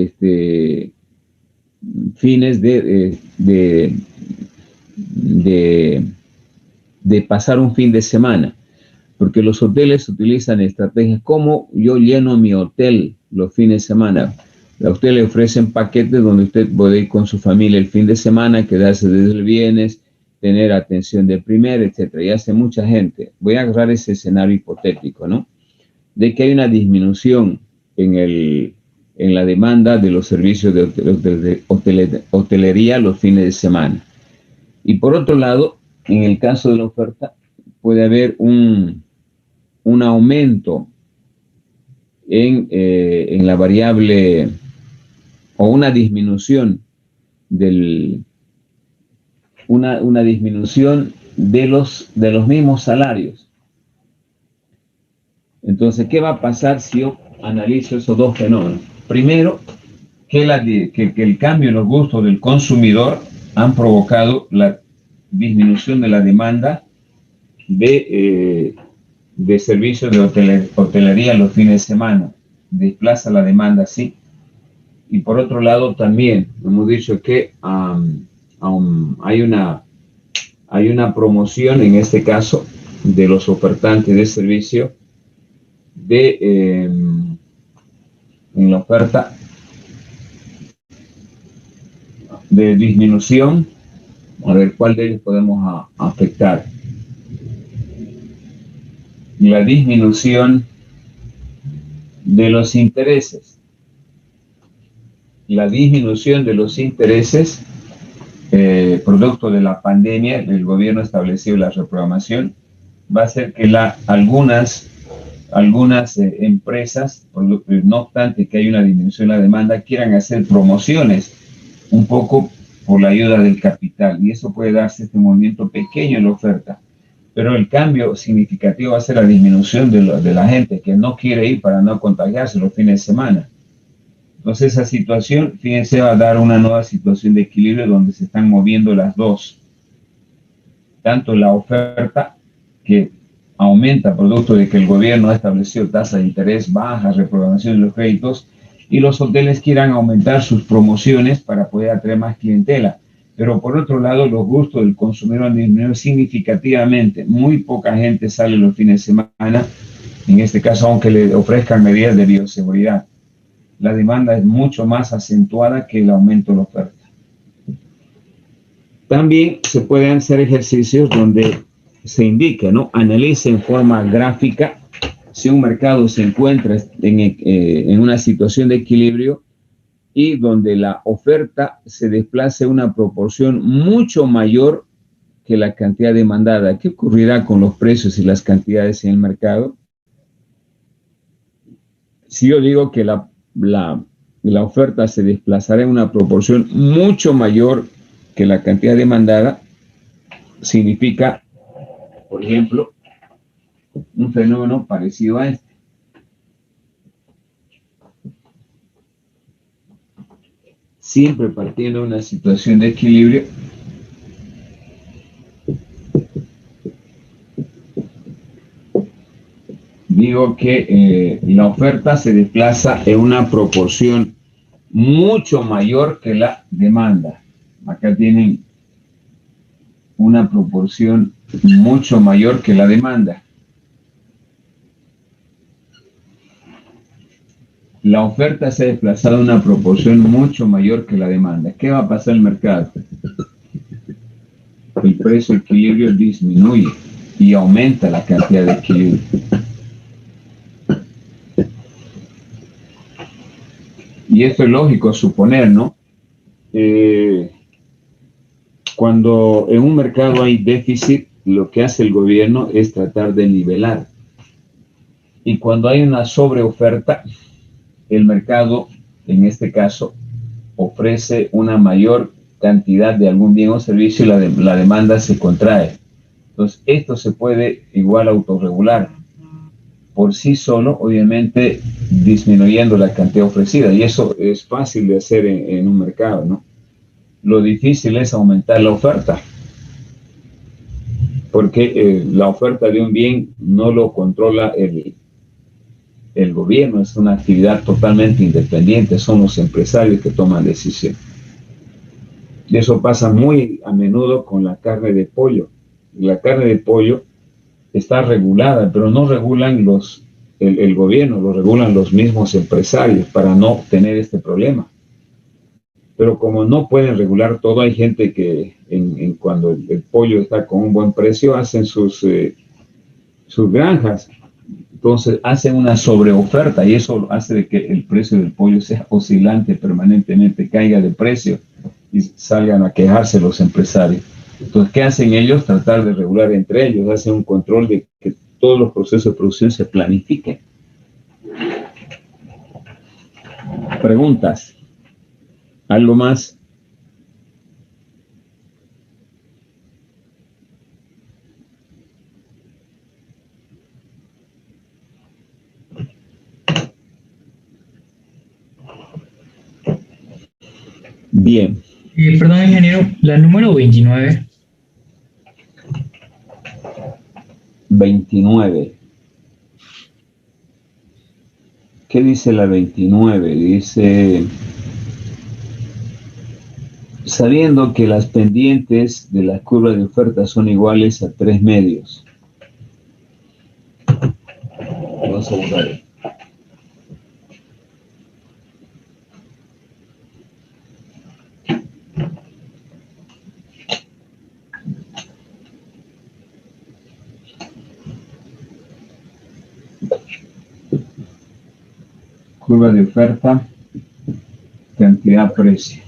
fines de pasar un fin de semana, porque los hoteles utilizan estrategias como yo lleno mi hotel los fines de semana. Los hoteles ofrecen paquetes donde usted puede ir con su familia el fin de semana, quedarse desde el viernes, tener atención de primera, etcétera. Y hace mucha gente. Voy a agarrar ese escenario hipotético, ¿no? De que hay una disminución en la demanda de los servicios de hotelería los fines de semana. Y por otro lado, en el caso de la oferta, puede haber un aumento en la variable o una disminución una disminución de los mismos salarios. Entonces, ¿qué va a pasar si yo analizo esos dos fenómenos? Primero, que el cambio en los gustos del consumidor han provocado la disminución de la demanda de servicios de hotelería los fines de semana. Desplaza la demanda, sí. Y por otro lado también hemos dicho que hay una promoción, en este caso, de los ofertantes de servicio en la oferta de disminución. A ver cuál de ellos podemos afectar. La disminución de los intereses. La disminución de los intereses, producto de la pandemia, el gobierno estableció la reprogramación, va a hacer que algunas empresas, no obstante que hay una disminución de la demanda, quieran hacer promociones un poco por la ayuda del capital, y eso puede darse este movimiento pequeño en la oferta. Pero el cambio significativo va a ser la disminución de la gente que no quiere ir para no contagiarse los fines de semana. Entonces esa situación, fíjense, va a dar una nueva situación de equilibrio donde se están moviendo las dos. Tanto la oferta, que aumenta producto de que el gobierno ha establecido tasa de interés baja, reprogramación de los créditos, y los hoteles quieran aumentar sus promociones para poder atraer más clientela. Pero por otro lado, los gustos del consumidor han disminuido significativamente. Muy poca gente sale los fines de semana, en este caso, aunque le ofrezcan medidas de bioseguridad. La demanda es mucho más acentuada que el aumento de la oferta. También se pueden hacer ejercicios donde se indica, ¿no? Analice en forma gráfica si un mercado se encuentra en una situación de equilibrio y donde la oferta se desplace a una proporción mucho mayor que la cantidad demandada. ¿Qué ocurrirá con los precios y las cantidades en el mercado? Si yo digo que la oferta se desplazará en una proporción mucho mayor que la cantidad demandada, significa, por ejemplo, un fenómeno parecido a este. Siempre partiendo de una situación de equilibrio, digo que la oferta se desplaza en una proporción mucho mayor que la demanda. Acá tienen una proporción mucho mayor que la demanda. la oferta se ha desplazado en una proporción mucho mayor que la demanda. ¿Qué va a pasar en el mercado? El precio de equilibrio disminuye y aumenta la cantidad de equilibrio. Y esto es lógico suponer, ¿no? Cuando en un mercado hay déficit, lo que hace el gobierno es tratar de nivelar. Y cuando hay una sobreoferta, el mercado, en este caso, ofrece una mayor cantidad de algún bien o servicio y la demanda se contrae. Entonces, esto se puede igual autorregular por sí solo, obviamente disminuyendo la cantidad ofrecida. Y eso es fácil de hacer en un mercado, ¿no? Lo difícil es aumentar la oferta, porque la oferta de un bien no lo controla el gobierno, es una actividad totalmente independiente, son los empresarios que toman decisiones. Y eso pasa muy a menudo con la carne de pollo. La carne de pollo está regulada, pero no regulan el gobierno, lo regulan los mismos empresarios para no tener este problema. Pero como no pueden regular todo, hay gente que cuando el pollo está con un buen precio, hacen sus granjas. Entonces hacen una sobreoferta y eso hace de que el precio del pollo sea oscilante permanentemente, caiga de precio y salgan a quejarse los empresarios. Entonces, ¿qué hacen ellos? Tratar de regular entre ellos, hacen un control de que todos los procesos de producción se planifiquen. Preguntas. ¿Algo más? Bien. Perdón, ingeniero, la número 29. 29. ¿Qué dice la 29? Dice, sabiendo que las pendientes de la curva de oferta son iguales a 3 medios. Vamos a buscar. Curva de oferta, cantidad, precio.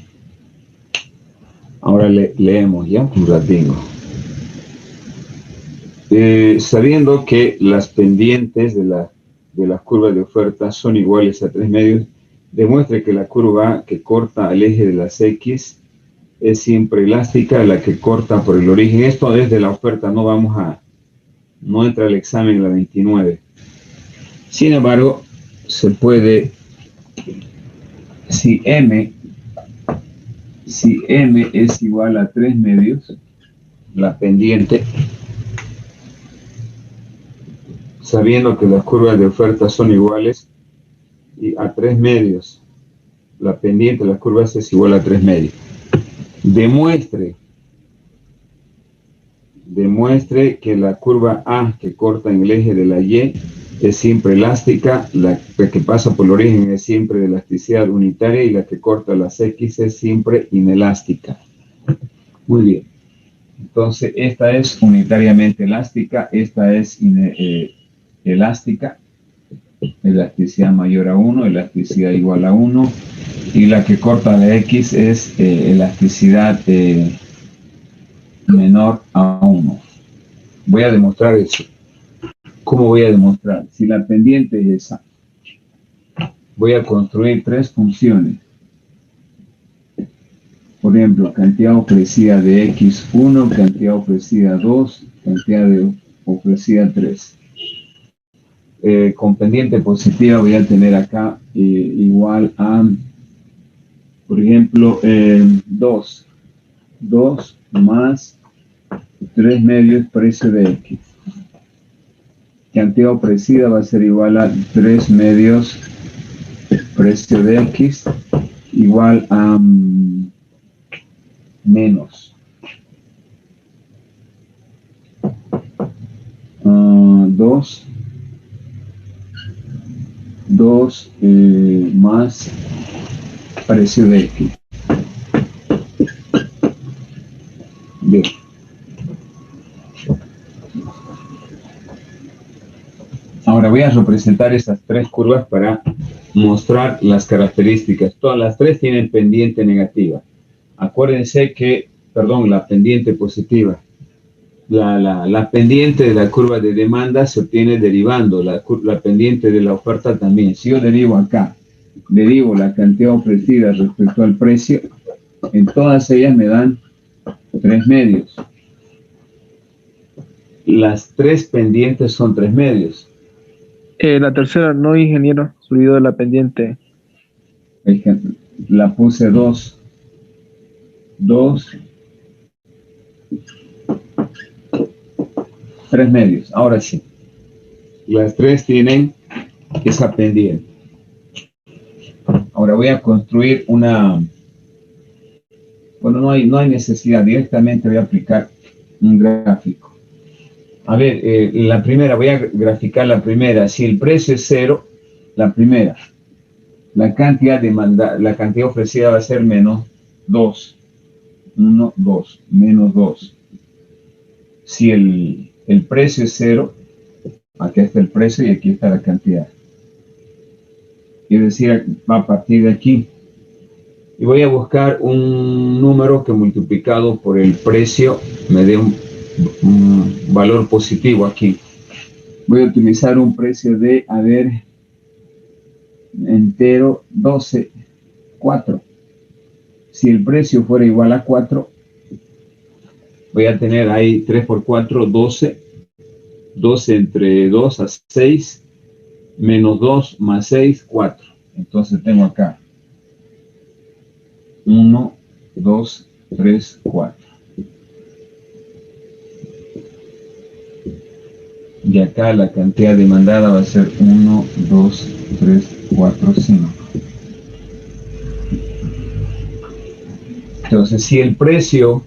Ahora leemos ya, pues la tengo. Sabiendo que las pendientes de la curva de oferta son iguales a 3 medios, demuestre que la curva que corta el eje de las X es siempre elástica, la que corta por el origen. Esto desde la oferta, no entra al examen la 29. Sin embargo, se puede, si M es igual a 3 medios, la pendiente, sabiendo que las curvas de oferta son iguales y a 3 medios, la pendiente de las curvas es igual a 3 medios. Demuestre que la curva A que corta en el eje de la Y es siempre elástica, la que pasa por el origen es siempre de elasticidad unitaria y la que corta las X es siempre inelástica. Muy bien. Entonces, esta es unitariamente elástica, esta es elástica, elasticidad mayor a 1, elasticidad igual a 1, y la que corta la X es elasticidad menor a 1. Voy a demostrar eso. ¿Cómo voy a demostrar? Si la pendiente es esa, voy a construir 3 funciones. Por ejemplo, cantidad ofrecida de X1, cantidad ofrecida 2, cantidad ofrecida 3. Con pendiente positiva voy a tener acá igual a, por ejemplo, 2. 2 más 3 medios precio de X. Cantidad ofrecida va a ser igual a 3 medios precio de X igual a menos 2 2 más precio de X. Bien. Ahora voy a representar estas tres curvas para mostrar las características. Todas las tres tienen pendiente negativa. Acuérdense que, perdón, la pendiente positiva. La pendiente de la curva de demanda se obtiene derivando, la pendiente de la oferta también. Si yo derivo acá, derivo la cantidad ofrecida respecto al precio, en todas ellas me dan 3 medios. Las tres pendientes son 3 medios. La tercera, no, ingeniero, se olvidó de la pendiente. La puse 2. 3 medios. Ahora sí. Las tres tienen esa pendiente. Ahora voy a construir una... Bueno, no hay necesidad. Directamente voy a aplicar un gráfico. A ver, la primera, voy a graficar la primera. Si el precio es 0, la primera, la cantidad ofrecida va a ser menos 2. 1, 2, menos 2. Si el precio es 0, aquí está el precio y aquí está la cantidad. Es decir, va a partir de aquí. Y voy a buscar un número que multiplicado por el precio me dé un valor positivo aquí. Voy a utilizar un precio de, a ver, entero 12, 4. Si el precio fuera igual a 4, voy a tener ahí 3 por 4, 12. 12 entre 2 a 6, menos 2 más 6, 4. Entonces tengo acá 1, 2, 3, 4. Y acá la cantidad demandada va a ser 1, 2, 3, 4, 5. Entonces, si el precio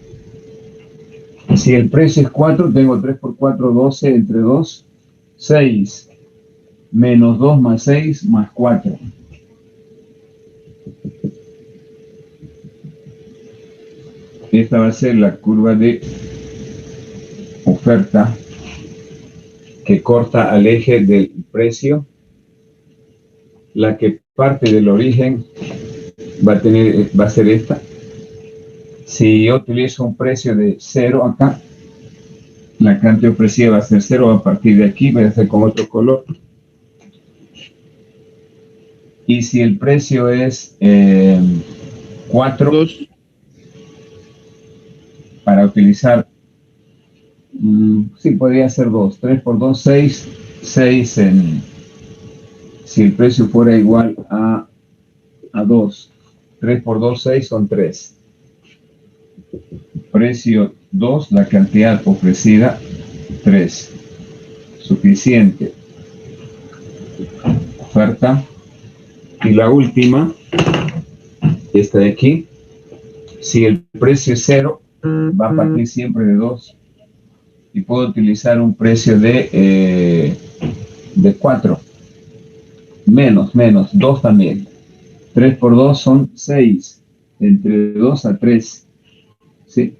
es 4, tengo 3 por 4, 12, entre 2, 6, menos 2 más 6, más 4. Esta va a ser la curva de oferta que corta al eje del precio. La que parte del origen va a ser esta. Si yo utilizo un precio de 0 acá, la cantidad ofrecida va a ser 0 a partir de aquí, voy a hacer con otro color. Y si el precio es 4, 2. Para utilizar, sí, podría ser 2. 3 por 2, 6. 6 si el precio fuera igual a 2. 3 por 2, 6 son 3. Precio 2, la cantidad ofrecida 3. Suficiente. Oferta. Y la última, esta de aquí, si el precio es 0, va a partir siempre de 2. Y puedo utilizar un precio de 4. Menos, 2 también. 3 por 2 son 6. Entre 2 a 3. ¿Sí?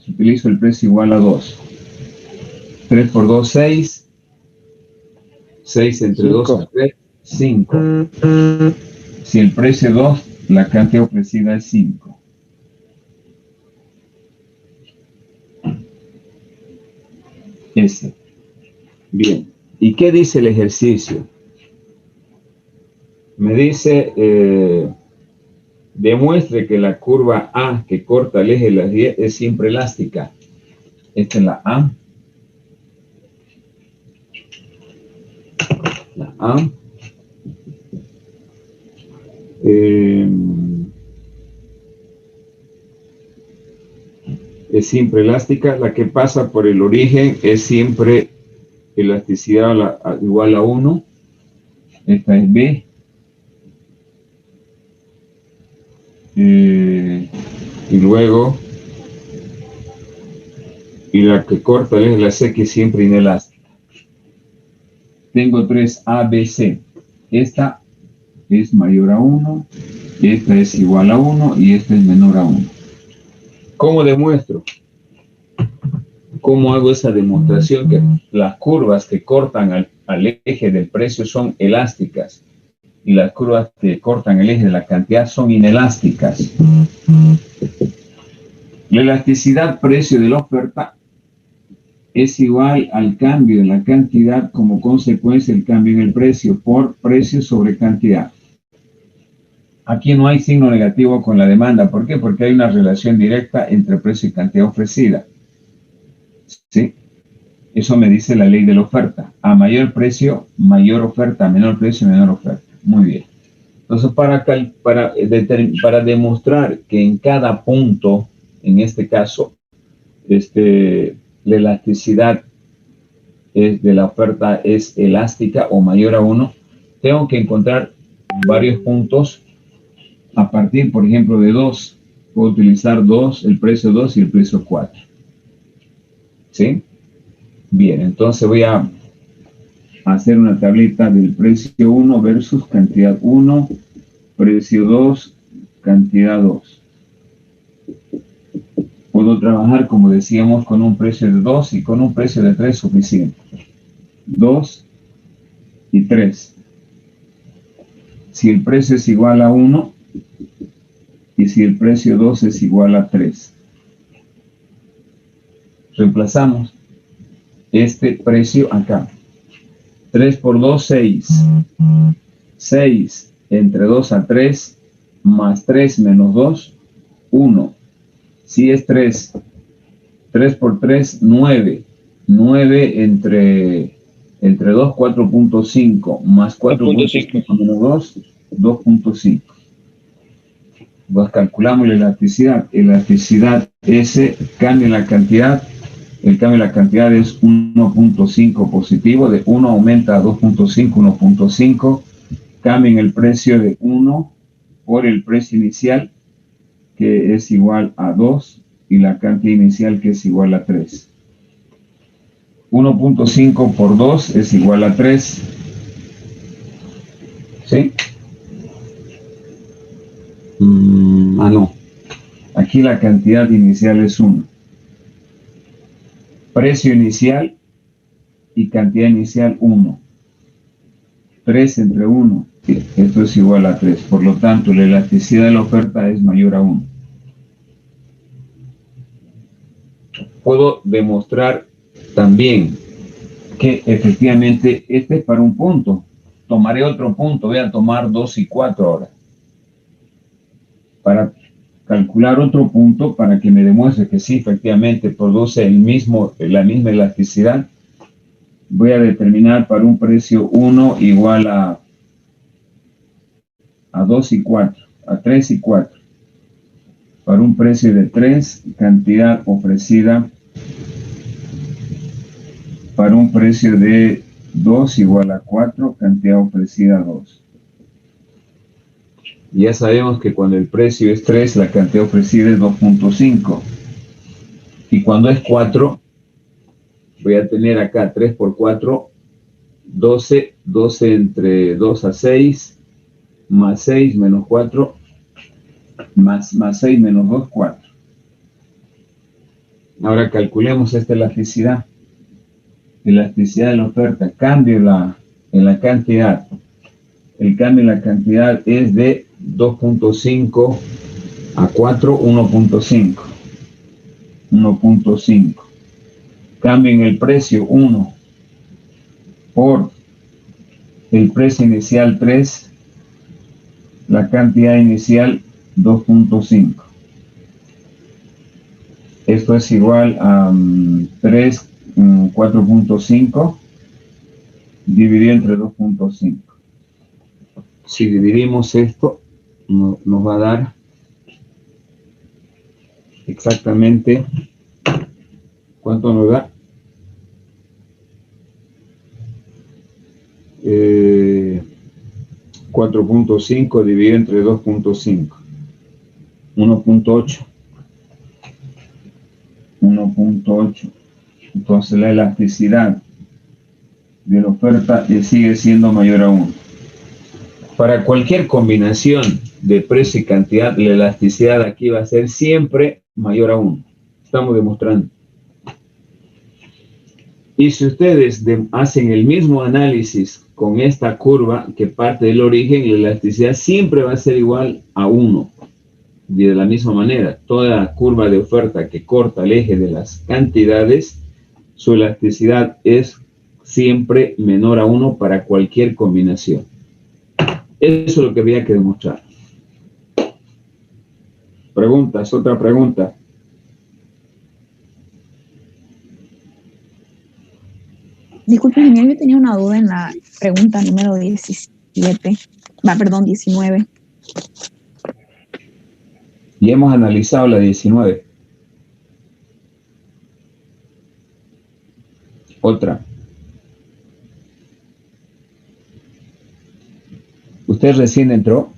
Utilizo el precio igual a 2. 3 por 2, 6. 6 entre 2 a 3, 5. Si el precio es 2, la cantidad ofrecida es 5. Ese. Bien. ¿Y qué dice el ejercicio? Me dice, demuestre que la curva A que corta el eje de las 10 es siempre elástica. Esta es la A. La A. Es siempre elástica. La que pasa por el origen es siempre elasticidad igual a 1. Esta es B. Y luego, y la que corta es la C, que es siempre inelástica. Tengo 3 A, B, C. esta es mayor a 1, esta es igual a 1 y esta es menor a 1. ¿Cómo demuestro? ¿Cómo hago esa demostración? Que las curvas que cortan al eje del precio son elásticas y las curvas que cortan el eje de la cantidad son inelásticas. La elasticidad precio de la oferta es igual al cambio de la cantidad como consecuencia del cambio en el precio por precio sobre cantidad. Aquí no hay signo negativo con la demanda. ¿Por qué? Porque hay una relación directa entre precio y cantidad ofrecida. ¿Sí? Eso me dice la ley de la oferta. A mayor precio, mayor oferta. A menor precio, menor oferta. Muy bien. Entonces, para demostrar que en cada punto, en este caso, la elasticidad de la oferta es elástica o mayor a 1, tengo que encontrar varios puntos a partir, por ejemplo, de 2. Puedo utilizar 2, el precio 2 y el precio 4. ¿Sí? Bien, entonces voy a hacer una tablita del precio 1 versus cantidad 1, precio 2, cantidad 2. Puedo trabajar, como decíamos, con un precio de 2 y con un precio de 3 suficiente. 2 y 3. Si el precio es igual a 1 y si el precio 2 es igual a 3. Reemplazamos este precio acá. 3 por 2, 6. 6 entre 2 a 3 más 3 menos 2, 1. Si es 3. 3 por 3, 9. 9 entre 2, 4.5 más 4.5 menos 2, 2.5. Pues calculamos la elasticidad. Elasticidad S, cambio en la cantidad. El cambio en la cantidad es 1.5 positivo. De 1 aumenta a 2.5, 1.5. Cambio en el precio de 1 por el precio inicial, que es igual a 2, y la cantidad inicial, que es igual a 3. 1.5 por 2 es igual a 3. ¿Sí? No. Aquí la cantidad inicial es 1. Precio inicial y cantidad inicial 1. 3 entre 1. Esto es igual a 3. Por lo tanto, la elasticidad de la oferta es mayor a 1. Puedo demostrar también que efectivamente este es para un punto. Tomaré otro punto. Voy a tomar 2 y 4 ahora. Para calcular otro punto, para que me demuestre que sí, efectivamente produce la misma elasticidad, voy a determinar para un precio 1 igual a 2 y 4, a 3 y 4. Para un precio de 3, cantidad ofrecida para un precio de 2 igual a 4, cantidad ofrecida 2. Ya sabemos que cuando el precio es 3, la cantidad ofrecida es 2.5. Y cuando es 4, voy a tener acá 3 por 4, 12. 12 entre 2 a 6, más 6 menos 4, más 6 menos 2, 4. Ahora calculemos esta elasticidad. Elasticidad de la oferta. Cambio en la cantidad. El cambio en la cantidad es de 2.5 a 4, 1.5. 1.5. Cambio en el precio 1 por el precio inicial 3, la cantidad inicial 2.5. Esto es igual a 3, 4.5 dividido entre 2.5. Si dividimos esto, nos va a dar exactamente, ¿cuánto nos da? 4.5 dividido entre 2.5. 1.8. 1.8. Entonces la elasticidad de la oferta sigue siendo mayor a 1. para cualquier combinación de precio y cantidad, la elasticidad aquí va a ser siempre mayor a 1. Estamos demostrando. Y si ustedes hacen el mismo análisis con esta curva que parte del origen, la elasticidad siempre va a ser igual a 1. Y de la misma manera, toda curva de oferta que corta el eje de las cantidades, su elasticidad es siempre menor a 1 para cualquier combinación. Eso es lo que había que demostrar. Preguntas, otra pregunta. Disculpe, ingeniero, yo tenía una duda en la pregunta número 19. Y hemos analizado la 19. Otra. ¿Usted recién entró?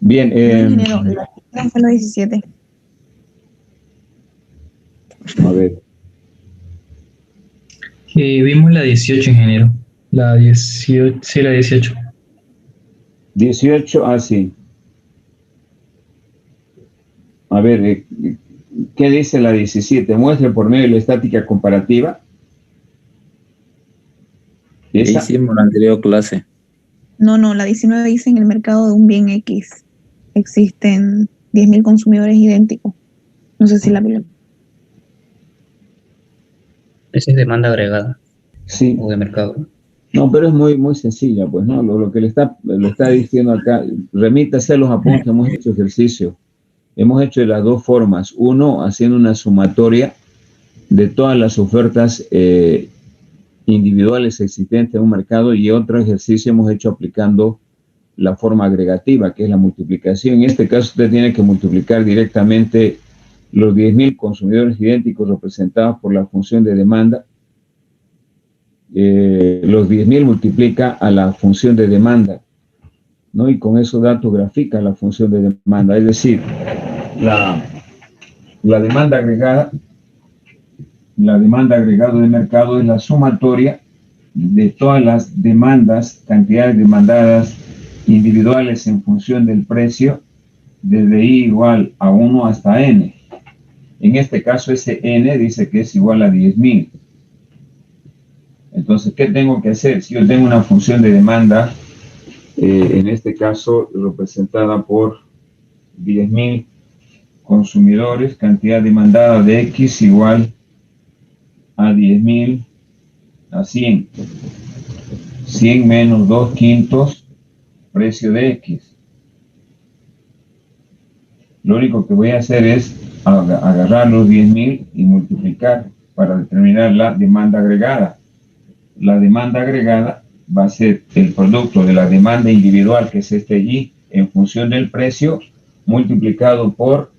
Bien. Ingeniero, la fue la 17. A ver. Vimos la 18, ingeniero. La 18, sí, la 18. 18, sí. A ver, ¿qué dice la 17? Muestre por medio de la estática comparativa. ¿Esa? Hicimos la anterior clase. No, la 19 dice en el mercado de un bien X existen 10.000 consumidores idénticos. No sé si la vieron. Esa es demanda agregada. Sí. O de mercado. No, pero es muy sencilla, pues, ¿no? Lo que le está diciendo acá, remítase a los apuntes, hemos hecho ejercicio. Hemos hecho de las dos formas. Uno, haciendo una sumatoria de todas las ofertas individuales existentes en un mercado, y otro ejercicio hemos hecho aplicando la forma agregativa, que es la multiplicación. En este caso usted tiene que multiplicar directamente los 10.000 consumidores idénticos representados por la función de demanda. Los 10.000 multiplica a la función de demanda, ¿no? Y con esos datos grafica la función de demanda. Es decir, la demanda agregada, la demanda agregada de mercado es la sumatoria de todas las demandas, cantidades demandadas individuales en función del precio, desde I igual a 1 hasta N. En este caso, ese N dice que es igual a 10.000. Entonces, ¿qué tengo que hacer? Si yo tengo una función de demanda, en este caso representada por 10.000 consumidores, cantidad demandada de X igual a 10.000 a 100. 100 menos 2/5 precio de X. Lo único que voy a hacer es agarrar los 10.000 y multiplicar para determinar la demanda agregada. La demanda agregada va a ser el producto de la demanda individual, que es este Y, en función del precio, multiplicado por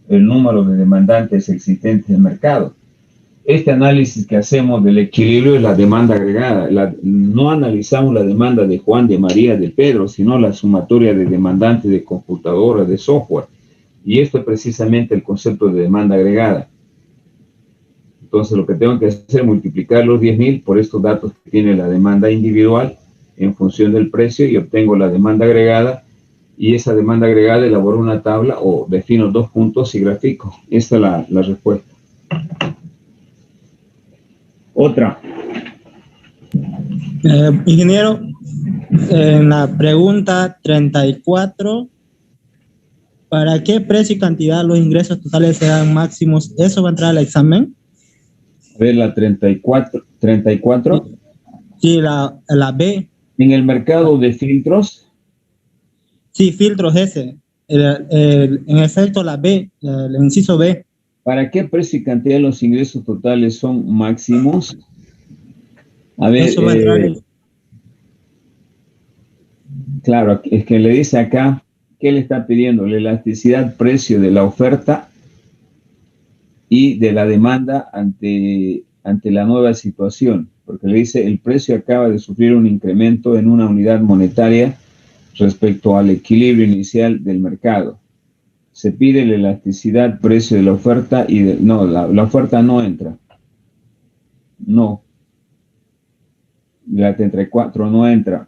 el número de demandantes existentes en el mercado. Este análisis que hacemos del equilibrio es la demanda agregada. No analizamos la demanda de Juan, de María, de Pedro, sino la sumatoria de demandantes de computadoras, de software. Y esto es precisamente el concepto de demanda agregada. Entonces lo que tengo que hacer es multiplicar los 10.000 por estos datos que tiene la demanda individual en función del precio, y obtengo la demanda agregada, y esa demanda agregada elaboro una tabla o defino 2 puntos y grafico. Esta es la respuesta. Otra. Ingeniero, en la pregunta 34, ¿para qué precio y cantidad los ingresos totales serán máximos? ¿Eso va a entrar al examen? A ver, la 34. Sí, la B. ¿En el mercado de filtros? Sí, filtros ese. En efecto, la B, el inciso B. ¿Para qué precio y cantidad los ingresos totales son máximos? A ver, eso va a entrar claro, es que le dice acá, ¿qué le está pidiendo? La elasticidad precio de la oferta y de la demanda ante la nueva situación, porque le dice el precio acaba de sufrir un incremento en una unidad monetaria respecto al equilibrio inicial del mercado. Se pide la elasticidad precio de la oferta y no, la oferta no entra. No. La 34 no entra,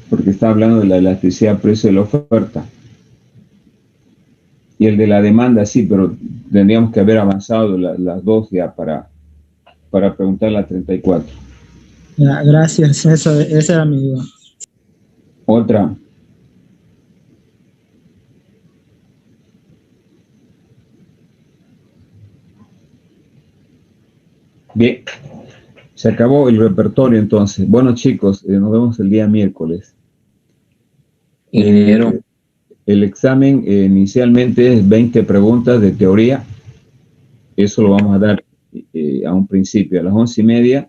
porque está hablando de la elasticidad precio de la oferta. Y el de la demanda sí, pero tendríamos que haber avanzado las dos ya para preguntar la 34. Ya, gracias, esa era mi duda. Otra. Bien, se acabó el repertorio entonces. Bueno chicos, nos vemos el día miércoles. Ingeniero. El examen inicialmente es 20 preguntas de teoría. Eso lo vamos a dar a un principio, a las 11:30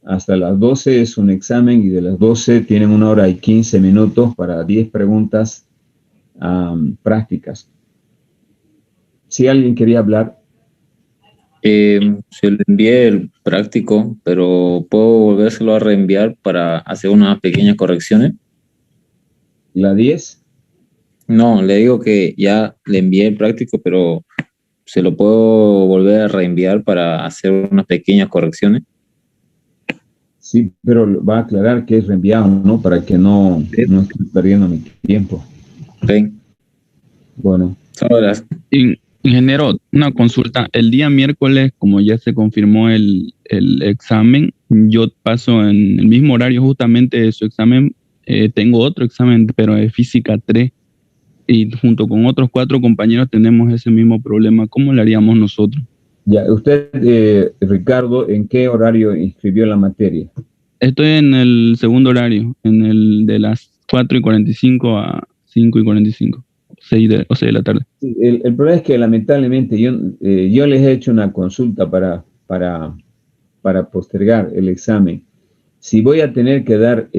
hasta las 12 es un examen y de las 12 tienen 1 hora y 15 minutos para 10 preguntas prácticas. Si alguien quería hablar. Se le envié el práctico, pero puedo volvérselo a reenviar para hacer unas pequeñas correcciones. ¿La 10? No, le digo que ya le envié el práctico, pero se lo puedo volver a reenviar para hacer unas pequeñas correcciones. Sí, pero va a aclarar que es reenviado, ¿no? Para que no esté perdiendo mi tiempo. Sí. Bueno. Ingeniero, una consulta. El día miércoles, como ya se confirmó el examen, yo paso en el mismo horario justamente de su examen. Tengo otro examen, pero de física 3. Y junto con otros 4 compañeros tenemos ese mismo problema. ¿Cómo lo haríamos nosotros? Ya, usted, Ricardo, ¿en qué horario inscribió la materia? Estoy en el segundo horario, en el de las 4:45 a 5:45, 6 de la tarde. Sí, el problema es que lamentablemente yo les he hecho una consulta para postergar el examen. Si voy a tener que dar,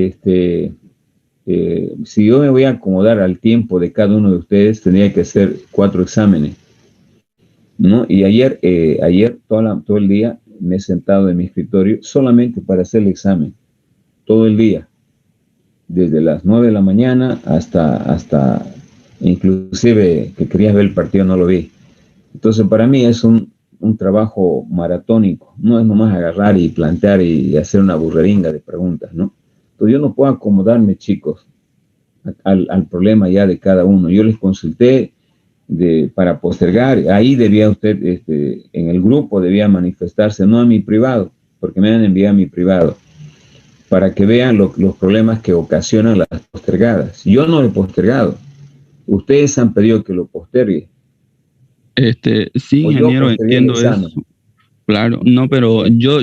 si yo me voy a acomodar al tiempo de cada uno de ustedes, tendría que hacer 4 exámenes, ¿no? Y ayer todo el día me he sentado en mi escritorio solamente para hacer el examen, todo el día, desde las 9 de la mañana hasta inclusive que quería ver el partido, no lo vi. Entonces para mí es un trabajo maratónico, no es nomás agarrar y plantear y hacer una burreringa de preguntas, ¿no? Entonces yo no puedo acomodarme, chicos, al problema ya de cada uno. Yo les consulté para postergar, ahí debía usted, en el grupo debía manifestarse, no a mi privado, porque me han enviado a mi privado, para que vean los problemas que ocasionan las postergadas. Yo no lo he postergado, ustedes han pedido que lo postergue. Sí, ingeniero, entiendo eso. Claro, no, pero yo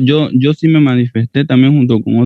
sí me manifesté también junto con